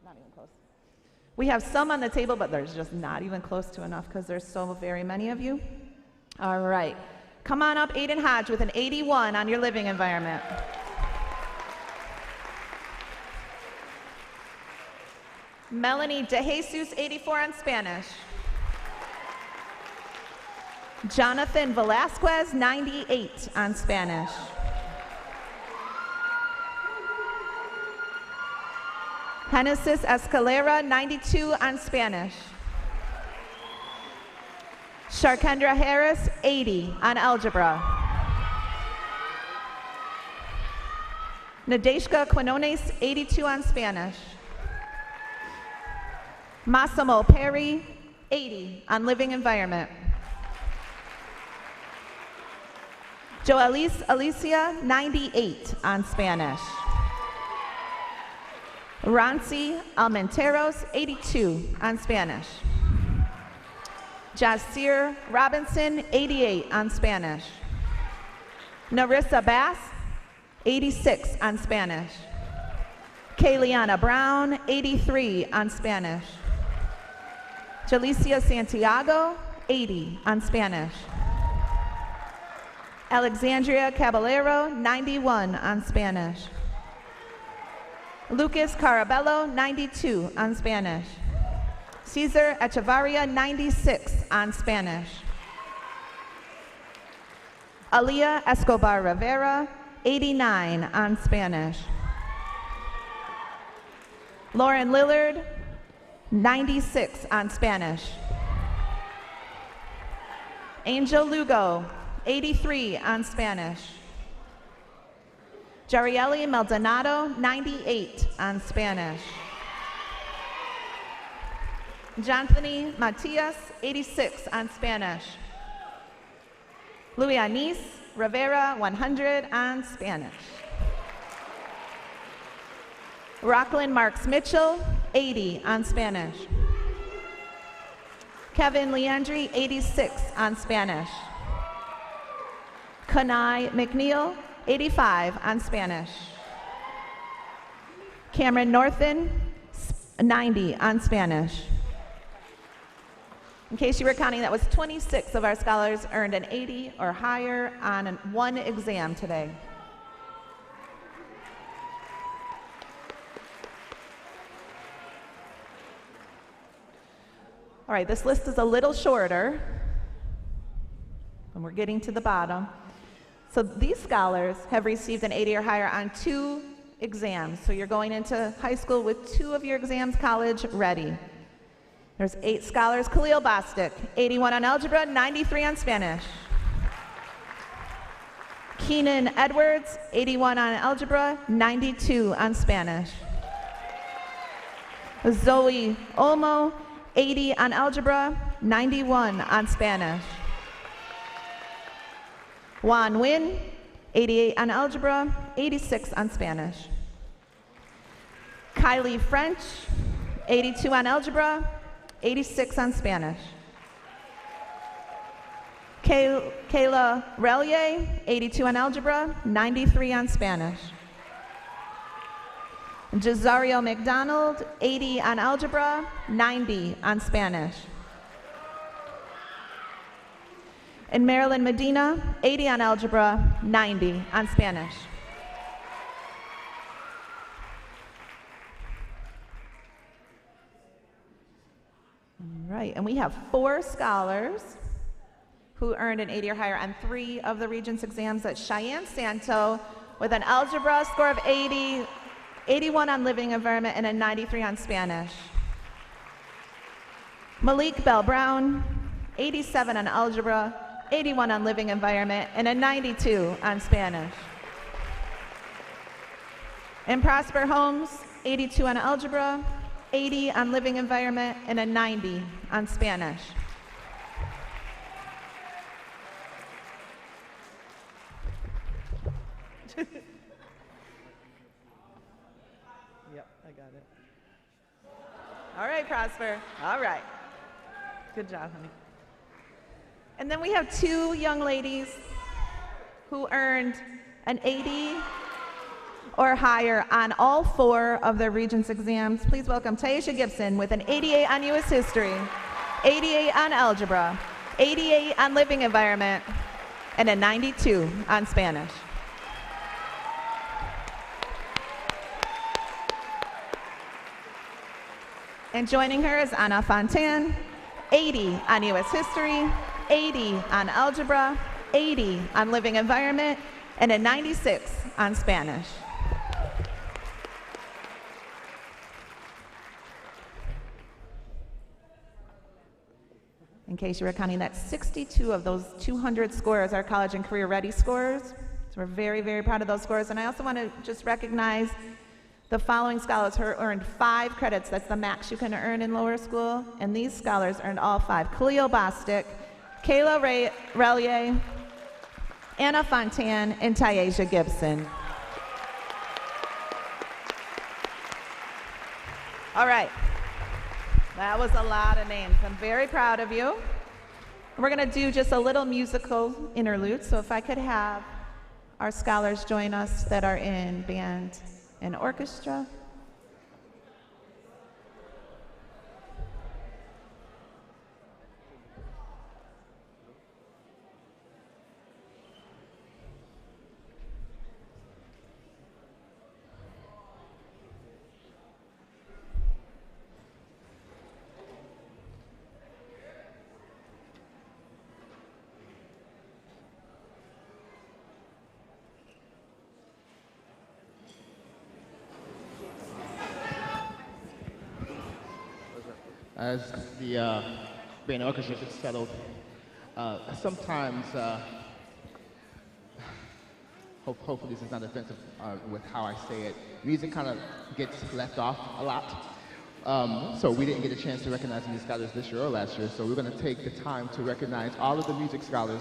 Not even close. We have some on the table, but there's just not even close to enough because there's so very many of you. All right. Come on up, Aiden Hodge, with an 81 on your living environment. Melanie De Jesus, 84 on Spanish. Jonathan Velasquez, 98 on Spanish. Genesis Escalera, 92 on Spanish. Sharkendra Harris, 80 on algebra. Nadeshka Quinones, 82 on Spanish. Massimo Perry, 80 on living environment. Joelise Alicia, 98 on Spanish. Rancy Almenteros, 82 on Spanish. Jasir Robinson, 88 on Spanish. Narissa Bass, 86 on Spanish. Kayliana Brown, 83 on Spanish. Jalicia Santiago, 80 on Spanish. Alexandria Caballero, 91 on Spanish. Lucas Carabello, 92 on Spanish. Cesar Echevarria, 96 on Spanish. Alia Escobar Rivera, 89 on Spanish. Lauren Lillard, 96 on Spanish. Angel Lugo, 83 on Spanish. Jarieli Maldonado, 98 on Spanish. Jonathan Matias, 86 on Spanish. Luis Anis Rivera, 100 on Spanish. Rocklyn Marks Mitchell, 80 on Spanish. Kevin Leandri, 86 on Spanish. Kanai McNeil, 85 on Spanish. Cameron Northen, 90 on Spanish. In case you were counting, that was 26 of our scholars earned an 80 or higher on one exam today. All right, this list is a little shorter, and we're getting to the bottom. So these scholars have received an 80 or higher on 2 exams. So you're going into high school with 2 of your exams college ready. There's 8 scholars. Khalil Bostic, 81 on algebra, 93 on Spanish. Keenan Edwards, 81 on algebra, 92 on Spanish. Zoe Olmo, 80 on algebra, 91 on Spanish. Juan Nguyen, 88 on algebra, 86 on Spanish. Kylie French, 82 on algebra, 86 on Spanish. Kayla Relier, 82 on algebra, 93 on Spanish. Jazario McDonald, 80 on algebra, 90 on Spanish. And Marilyn Medina, 80 on algebra, 90 on Spanish. All right, and we have 4 scholars who earned an 80 or higher on 3 of the Regents exams. That's Cheyenne Santo with an algebra score of 80, 81 on living environment, and a 93 on Spanish. Malik Bell Brown, 87 on algebra, 81 on living environment, and a 92 on Spanish. And Prosper Holmes, 82 on algebra, 80 on living environment, and a 90 on Spanish.
Yep, I got it.
All right, Prosper. All right. Good job, honey. And then we have two young ladies who earned an 80 or higher on all 4 of their Regents exams. Please welcome Taisha Gibson with an 88 on U.S. History, 88 on Algebra, 88 on Living Environment, and a 92 on Spanish. And joining her is Ana Fontan, 80 on U.S. History, 80 on Algebra, 80 on Living Environment, and a 96 on Spanish. In case you were counting, that 62 of those 200 scores are college and career ready scores. So we're very, very proud of those scores. And I also want to just recognize the following scholars who earned 5 credits. That's the max you can earn in lower school. And these scholars earned all 5. Khalil Bostic, Kayla Relier, Anna Fontan, and Taisha Gibson. All right. That was a lot of names. I'm very proud of you. We're going to do just a little musical interlude. So if I could have our scholars join us that are in band and orchestra.
As the band orchestra gets settled, sometimes, hopefully this is not offensive with how I say it, music kind of gets left off a lot. So we didn't get a chance to recognize music scholars this year or last year, so we're going to take the time to recognize all of the music scholars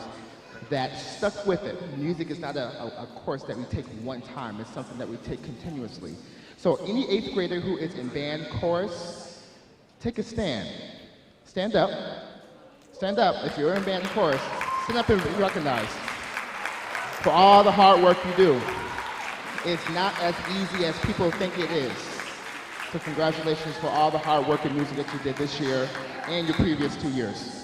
that stuck with it. Music is not a course that we take one time, it's something that we take continuously. So any 8th grader who is in band, chorus, take a stand. Stand up. Stand up if you're in band and chorus. Stand up and be recognized for all the hard work you do. It's not as easy as people think it is. So congratulations for all the hard work and music that you did this year and your previous 2 years.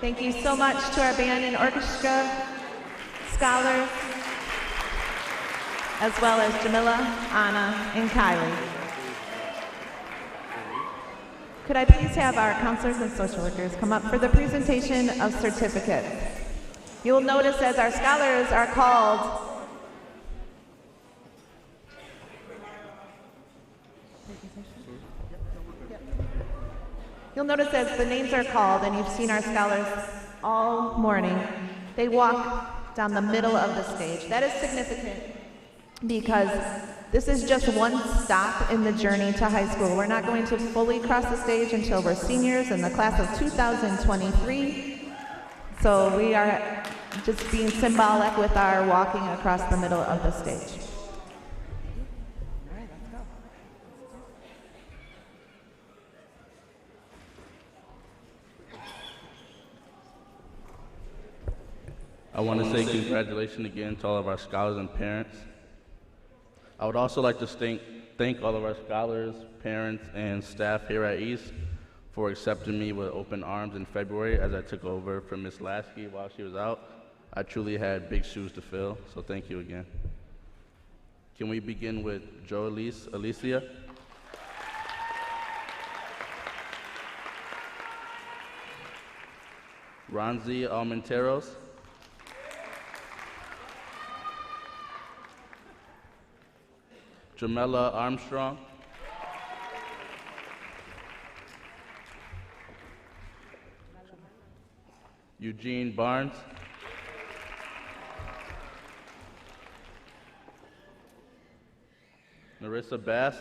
Thank you so much to our band and orchestra scholars, as well as Jamila, Anna, and Kylie. Could I please have our counselors and social workers come up for the presentation of certificates? You will notice as our scholars are called, you'll notice as the names are called, and you've seen our scholars all morning, they walk down the middle of the stage. That is significant because this is just one stop in the journey to high school. We're not going to fully cross the stage until we're seniors in the class of 2023. So we are just being symbolic with our walking across the middle of the stage.
I want to say congratulations again to all of our scholars and parents. I would also like to thank all of our scholars, parents, and staff here at East for accepting me with open arms in February as I took over from Ms. Lasky while she was out. I truly had big shoes to fill, so thank you again. Can we begin with Alicia? Ronzi Almenteros. Jamela Armstrong. Eugene Barnes. Marissa Bass.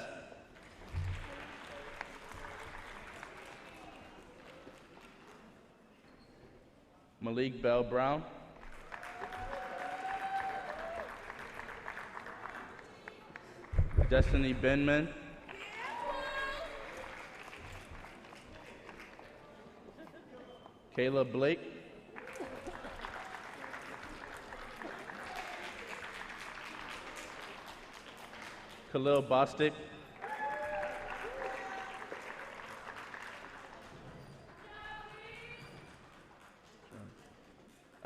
Malik Bell Brown. Destiny Benman. Kayla Blake. Khalil Bostic.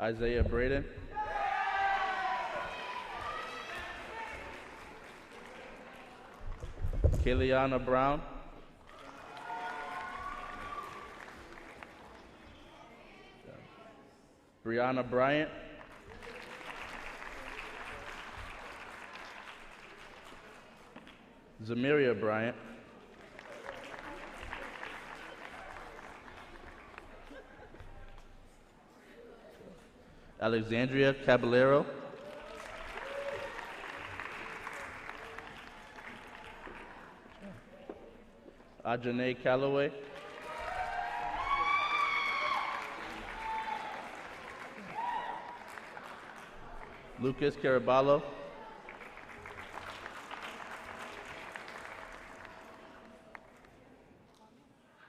Isaiah Braden. Kayliana Brown. Brianna Bryant. Zamiria Bryant. Alexandria Caballero. Ajane Calloway. Lucas Caraballo.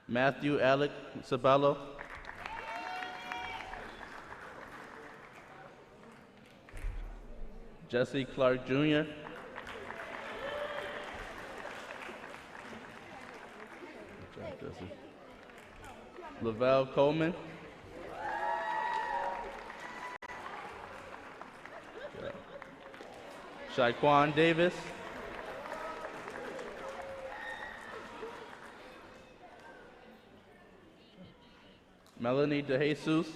Matthew Alec Saballo. Jesse Clark Jr. Lavelle Coleman. Shaquan Davis. Melanie DeJesus.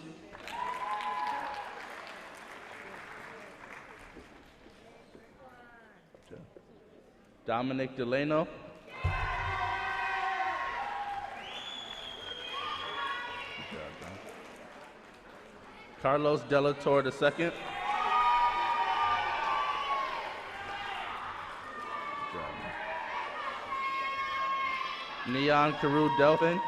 Dominic Delano. Carlos Delator II. Neon Carew Delphin.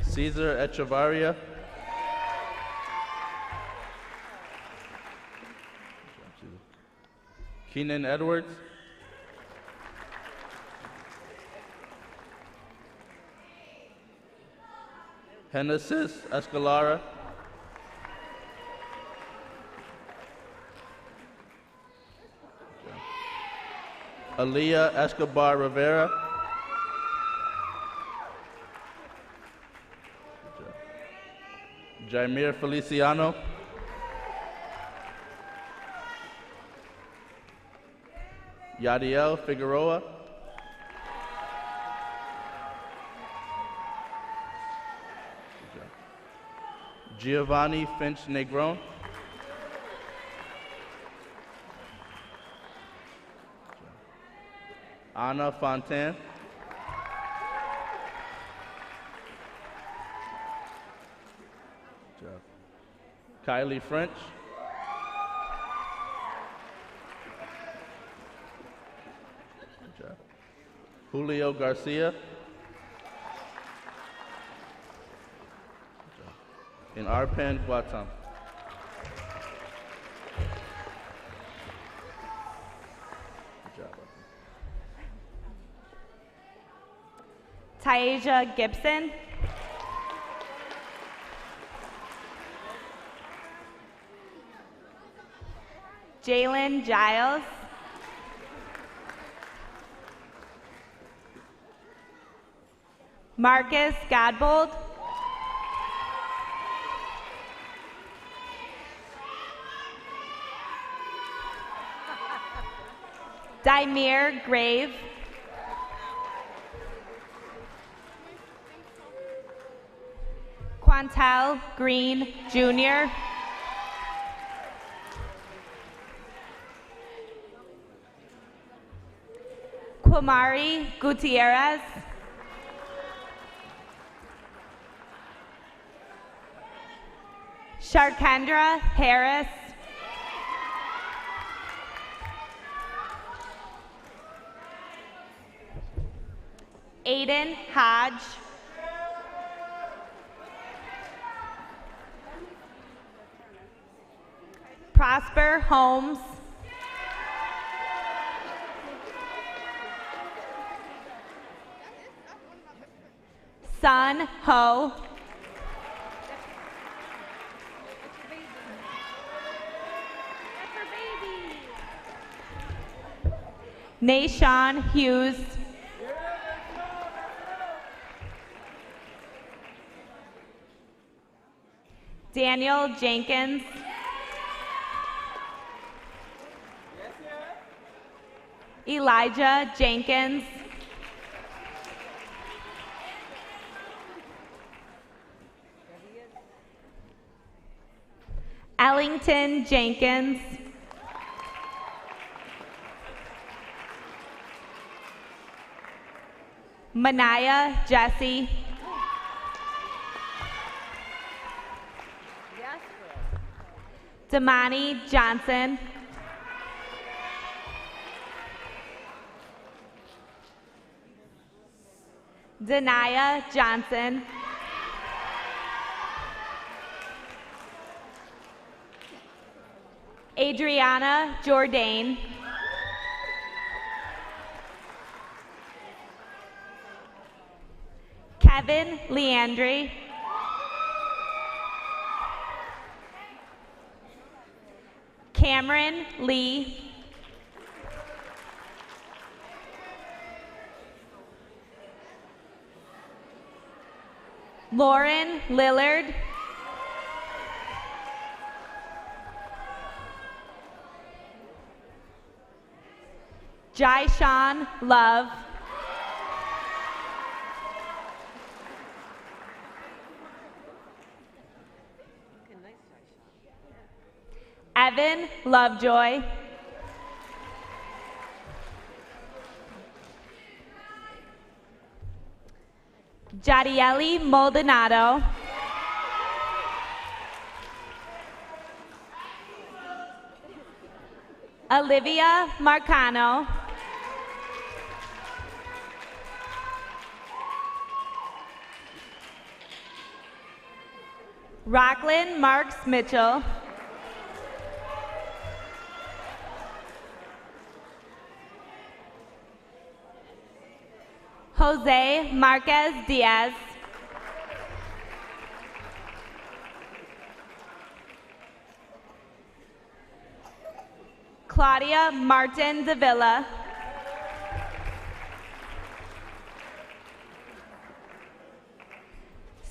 Cesar Echevarria. Keenan Edwards. Genesis Escalara. Aaliyah Escobar Rivera. Jaimir Feliciano. Yadiel Figueroa. Giovanni Finch Negron. Anna Fontaine. Kylie French. Julio Garcia. And Arpan Guatam.
Taisha Gibson. Jalen Giles. Marcus Godbold. Daimir Grave. Quantel Green Jr. Quamari Gutierrez. Sharkendra Harris. Aiden Hodge. Prosper Holmes. Sun Ho. Nashawn Hughes. Daniel Jenkins. Elijah Jenkins. Ellington Jenkins. Manaya Jesse. Damani Johnson. Denaya Johnson. Adriana Jourdain. Kevin Leandri. Cameron Lee. Lauren Lillard. Jai-Sean Love. Evan Lovejoy. Jadieli Maldonado. Olivia Marcano. Rocklyn Marks Mitchell. Jose Marquez Diaz. Claudia Martin Davila.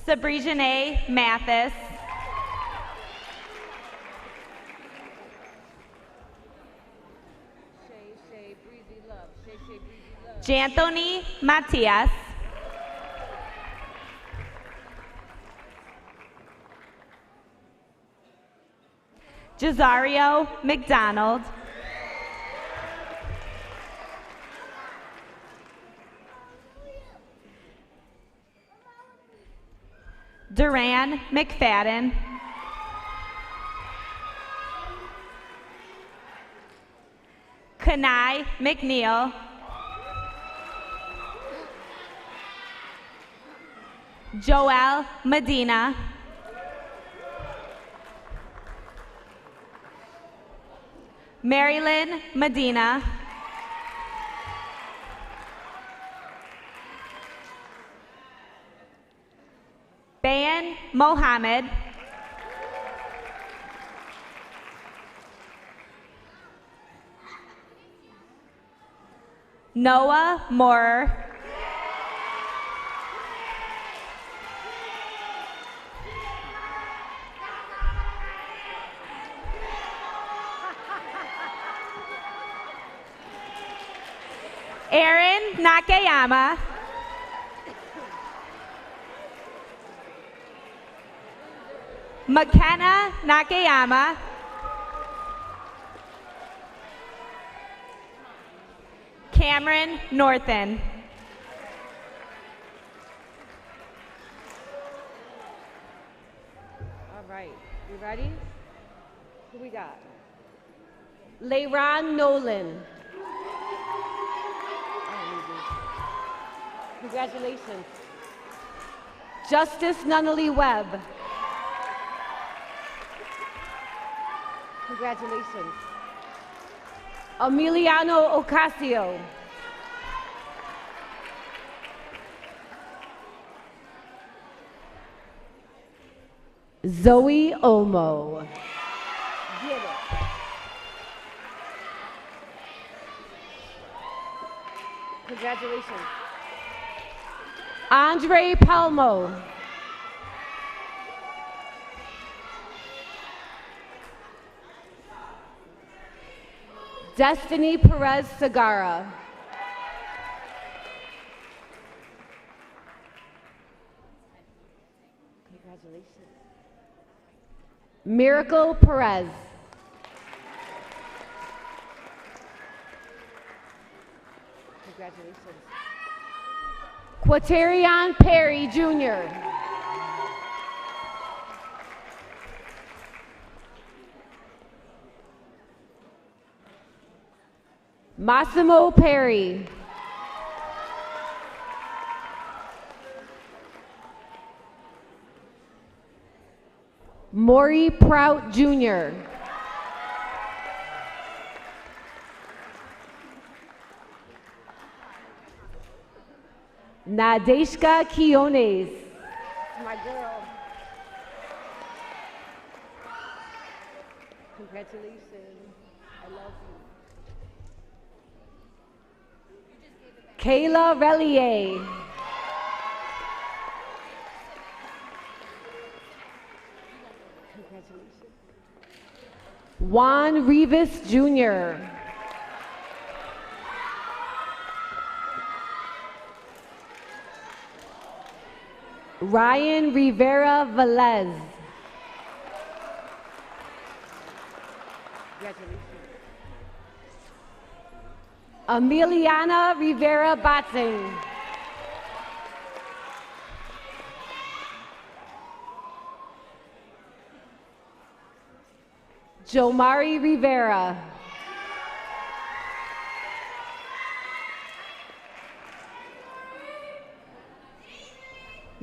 Sabrina Mathis. Janthony Matias. Jazario McDonald. Duran McFadden. Kanai McNeil. Joel Medina. Marilyn Medina. Bayan Mohammed. Noah Moore. Aaron Nakayama. McKenna Nakayama. Cameron Northen.
All right, you ready? Who we got? Leiron Nolan. Congratulations. Justice Nunnally Webb. Congratulations. Emiliano Ocasio. Zoe Olmo. Get it. Congratulations. Andre Palmo. Destiny Perez Sagara. Congratulations. Miracle Perez. Congratulations. Quaterion Perry, Jr. Massimo Perry. Maury Prout, Jr. Nadeshka Quiones. My girl. Congratulations. I love you. Kayla Relier. Congratulations. Juan Rivas, Jr. Ryan Rivera Velez. Congratulations. Emiliana Rivera Batzing. Jomari Rivera.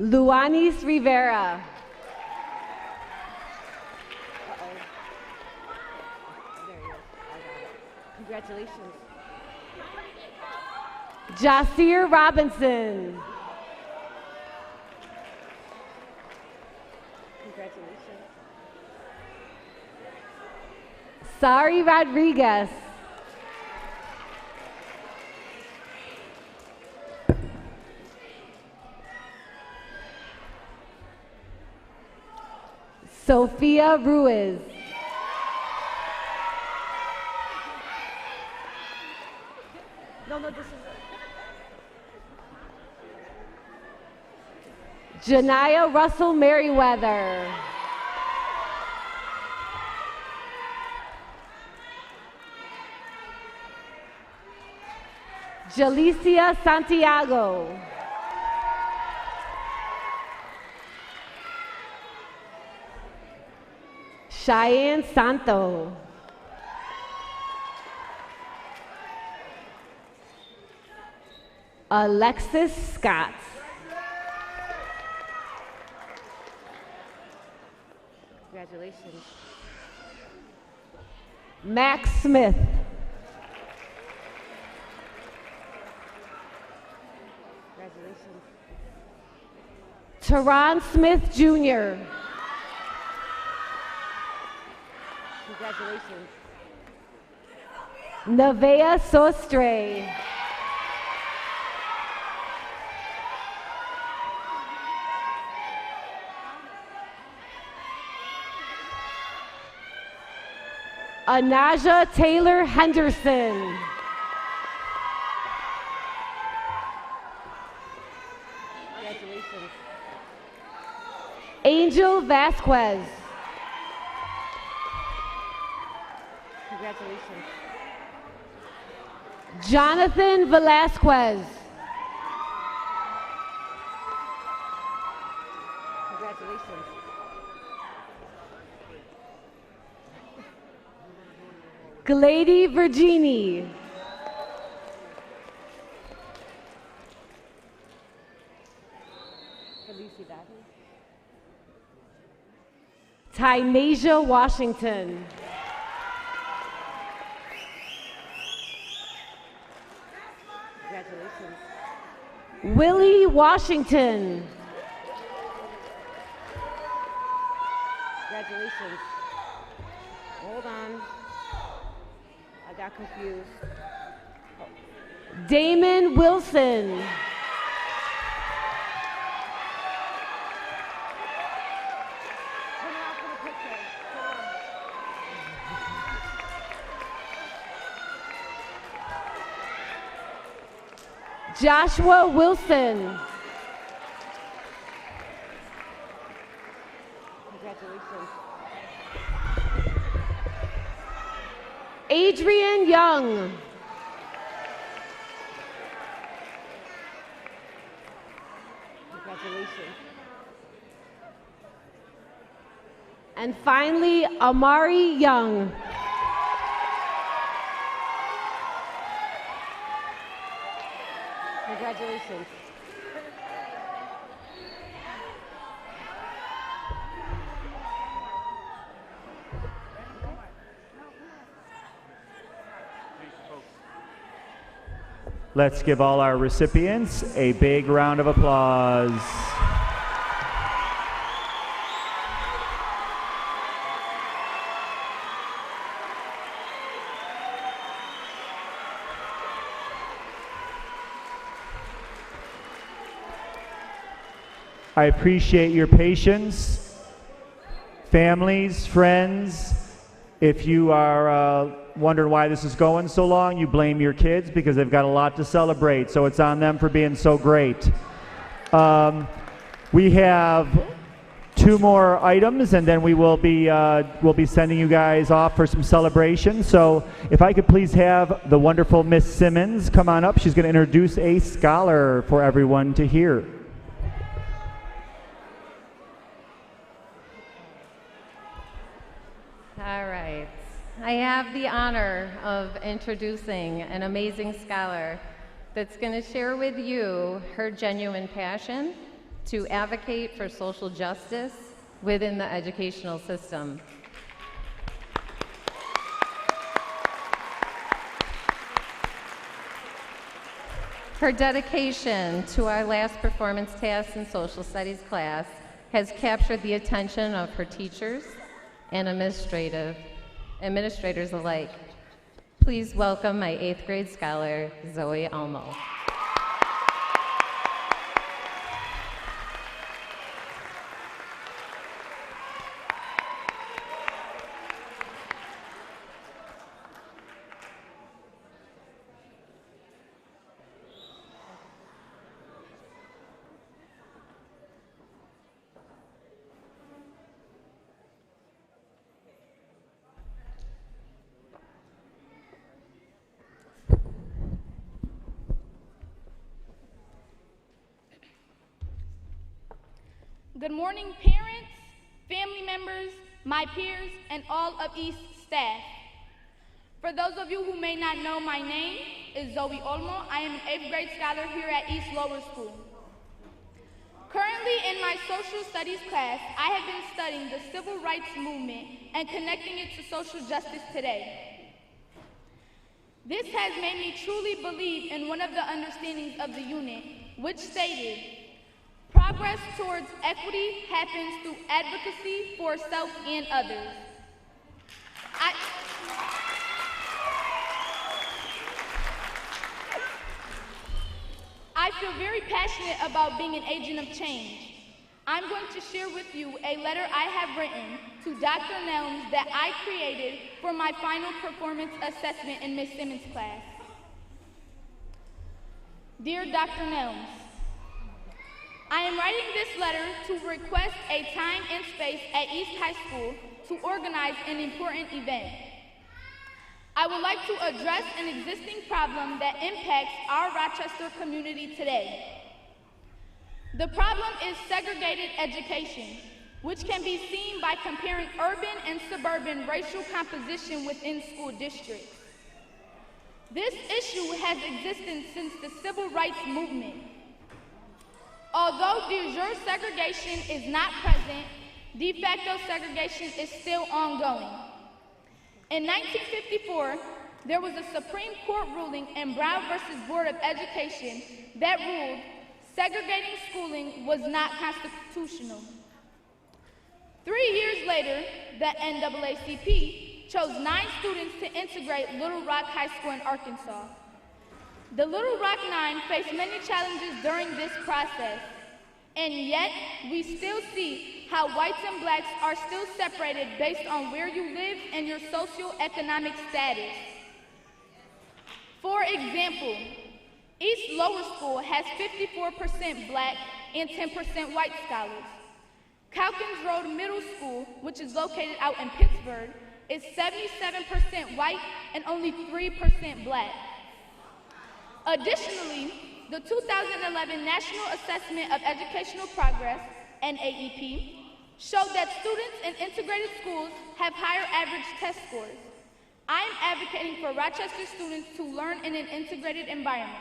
Luanis Rivera. There he is. I got it. Congratulations. Jasir Robinson. Congratulations. Sari Rodriguez. Sophia Ruiz. No, this is.
Janiyah Russell Merriweather. Jalicia Santiago. Cheyenne Santo. Alexis Scott.
Congratulations.
Max Smith.
Congratulations.
Teron Smith Jr.
Congratulations.
Nevaeh Sostre. Anaja Taylor Henderson.
Congratulations.
Angel Vasquez.
Congratulations.
Jonathan Velasquez.
Congratulations.
Glady Virginie.
Felicidades.
Tynasia Washington.
Congratulations.
Willie Washington.
Congratulations. Hold on. I got confused.
Damon Wilson. Joshua Wilson.
Congratulations.
Adrian Young.
Congratulations.
And finally, Amari Young.
Congratulations.
Let's give all our recipients a big round of applause. I appreciate your patience. Families, friends, if you are wondering why this is going so long, you blame your kids because they've got a lot to celebrate, so it's on them for being so great. We have 2 more items, and then we'll be sending you guys off for some celebration. So if I could please have the wonderful Miss Simmons come on up. She's going to introduce a scholar for everyone to hear.
All right. I have the honor of introducing an amazing scholar that's going to share with you her genuine passion to advocate for social justice within the educational system. Her dedication to our last performance task in social studies class has captured the attention of her teachers and administrators alike. Please welcome my 8th grade scholar, Zoe Almo.
Good morning, parents, family members, my peers, and all of East staff. For those of you who may not know, my name is Zoe Olmo. I am an 8th grade scholar here at East Lower School. Currently in my social studies class, I have been studying the civil rights movement and connecting it to social justice today. This has made me truly believe in one of the understandings of the unit, which stated, progress towards equity happens through advocacy for self and others. I feel very passionate about being an agent of change. I'm going to share with you a letter I have written to Dr. Nelms that I created for my final performance assessment in Ms. Simmons' class. Dear Dr. Nelms, I am writing this letter to request a time and space at East High School to organize an important event. I would like to address an existing problem that impacts our Rochester community today. The problem is segregated education, which can be seen by comparing urban and suburban racial composition within school districts. This issue has existed since the civil rights movement. Although de jure segregation is not present, de facto segregation is still ongoing. In 1954, there was a Supreme Court ruling in Brown versus Board of Education that ruled segregating schooling was not constitutional. 3 years later, the NAACP chose 9 students to integrate Little Rock High School in Arkansas. The Little Rock 9 faced many challenges during this process, and yet we still see how whites and blacks are still separated based on where you live and your socioeconomic status. For example, East Lower School has 54% black and 10% white scholars. Calkins Road Middle School, which is located out in Pittsburgh, is 77% white and only 3% black. Additionally, the 2011 National Assessment of Educational Progress, NAEP, showed that students in integrated schools have higher average test scores. I am advocating for Rochester students to learn in an integrated environment.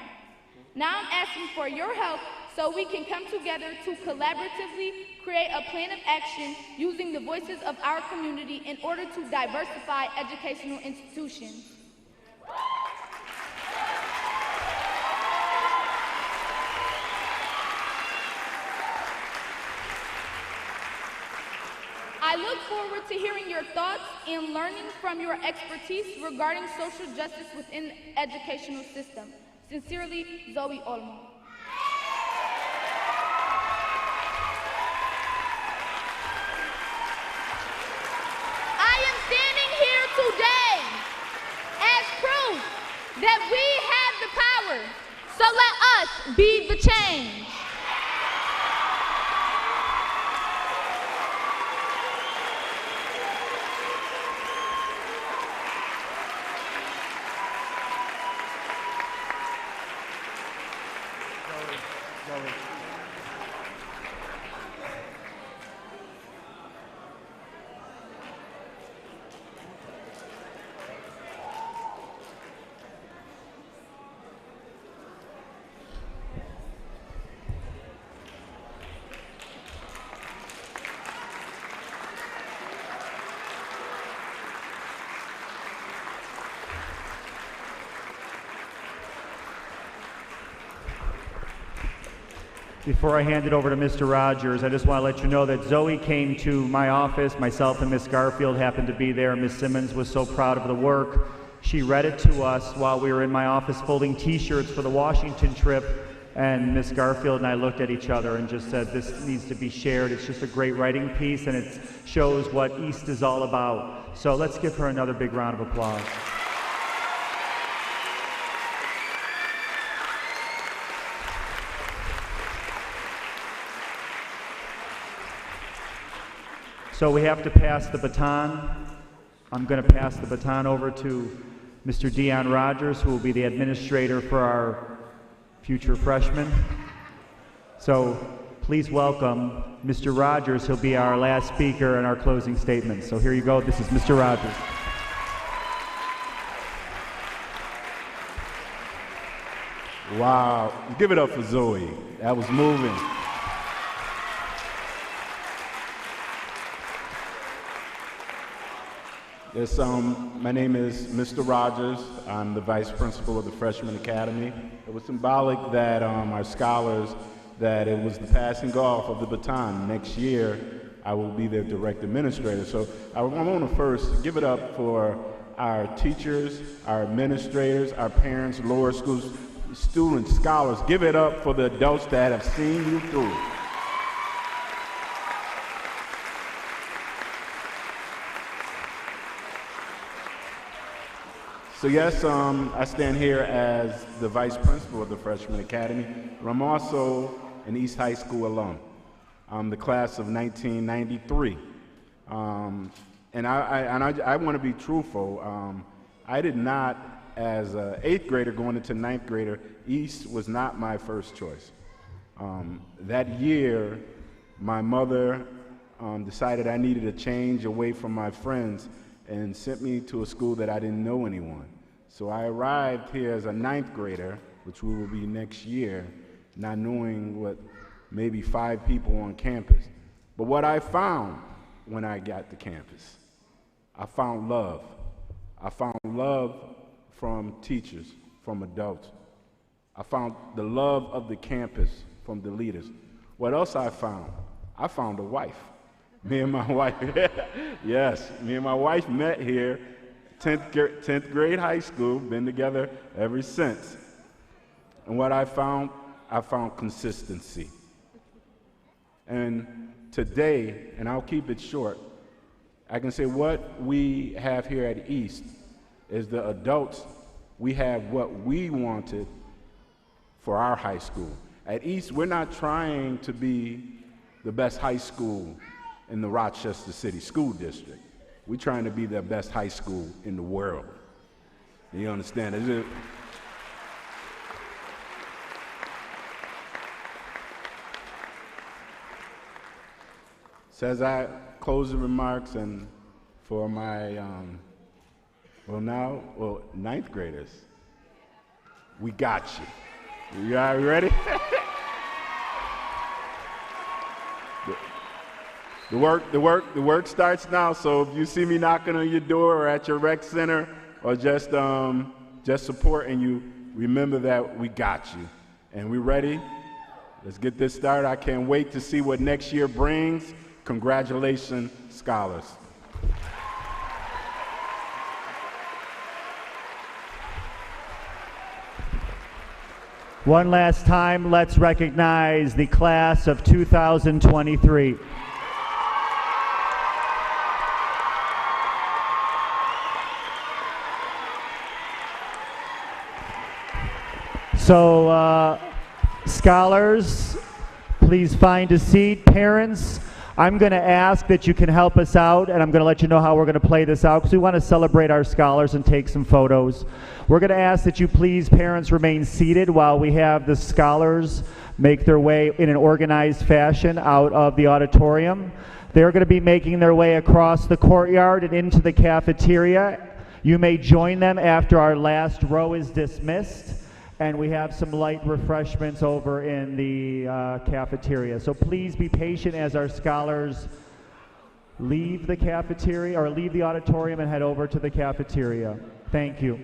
Now I'm asking for your help so we can come together to collaboratively create a plan of action using the voices of our community in order to diversify educational institutions. I look forward to hearing your thoughts and learning from your expertise regarding social justice within the educational system. Sincerely, Zoe Olmo. I am standing here today as proof that we have the power, so let us be the change.
Before I hand it over to Mr. Rogers, I just want to let you know that Zoe came to my office. Myself and Miss Garfield happened to be there. Miss Simmons was so proud of the work. She read it to us while we were in my office folding T-shirts for the Washington trip, and Miss Garfield and I looked at each other and just said, this needs to be shared. It's just a great writing piece, and it shows what East is all about. So let's give her another big round of applause. So we have to pass the baton. I'm going to pass the baton over to Mr. Dion Rogers, who will be the administrator for our future freshmen. So please welcome Mr. Rogers. He'll be our last speaker and our closing statement. So here you go. This is Mr. Rogers.
Wow. Give it up for Zoe. That was moving. Yes, my name is Mr. Rogers. I'm the vice principal of the Freshman Academy. It was symbolic that our scholars, that it was the passing off of the baton. Next year, I will be their direct administrator. So I want to first give it up for our teachers, our administrators, our parents, lower schools, students, scholars. Give it up for the adults that have seen you through. So yes, I stand here as the vice principal of the Freshman Academy, but I'm also an East High School alum. I'm the class of 1993. And I want to be truthful. I did not, as an 8th grader going into 9th grader, East was not my first choice. That year, my mother decided I needed a change away from my friends and sent me to a school that I didn't know anyone. So I arrived here as a 9th grader, which we will be next year, not knowing what maybe 5 people on campus. But what I found when I got to campus, I found love. I found love from teachers, from adults. I found the love of the campus from the leaders. What else I found? I found a wife. Me and my wife, yes, me and my wife met here, 10th grade high school, been together ever since. And what I found consistency. And today, and I'll keep it short, I can say what we have here at East is the adults, we have what we wanted for our high school. At East, we're not trying to be the best high school in the Rochester City School District. We're trying to be the best high school in the world. You understand? Is it? So as I close the remarks, and for my, 9th graders, we got you. You all ready? The work starts now, so if you see me knocking on your door or at your rec center or just supporting you, remember that we got you. And we ready? Let's get this started. I can't wait to see what next year brings. Congratulations, scholars.
One last time, let's recognize the class of 2023. So, scholars, please find a seat. Parents, I'm going to ask that you can help us out, and I'm going to let you know how we're going to play this out, because we want to celebrate our scholars and take some photos. We're going to ask that you please, parents, remain seated while we have the scholars make their way in an organized fashion out of the auditorium. They're going to be making their way across the courtyard and into the cafeteria. You may join them after our last row is dismissed. And we have some light refreshments over in the cafeteria. So please be patient as our scholars leave the cafeteria or leave the auditorium and head over to the cafeteria. Thank you.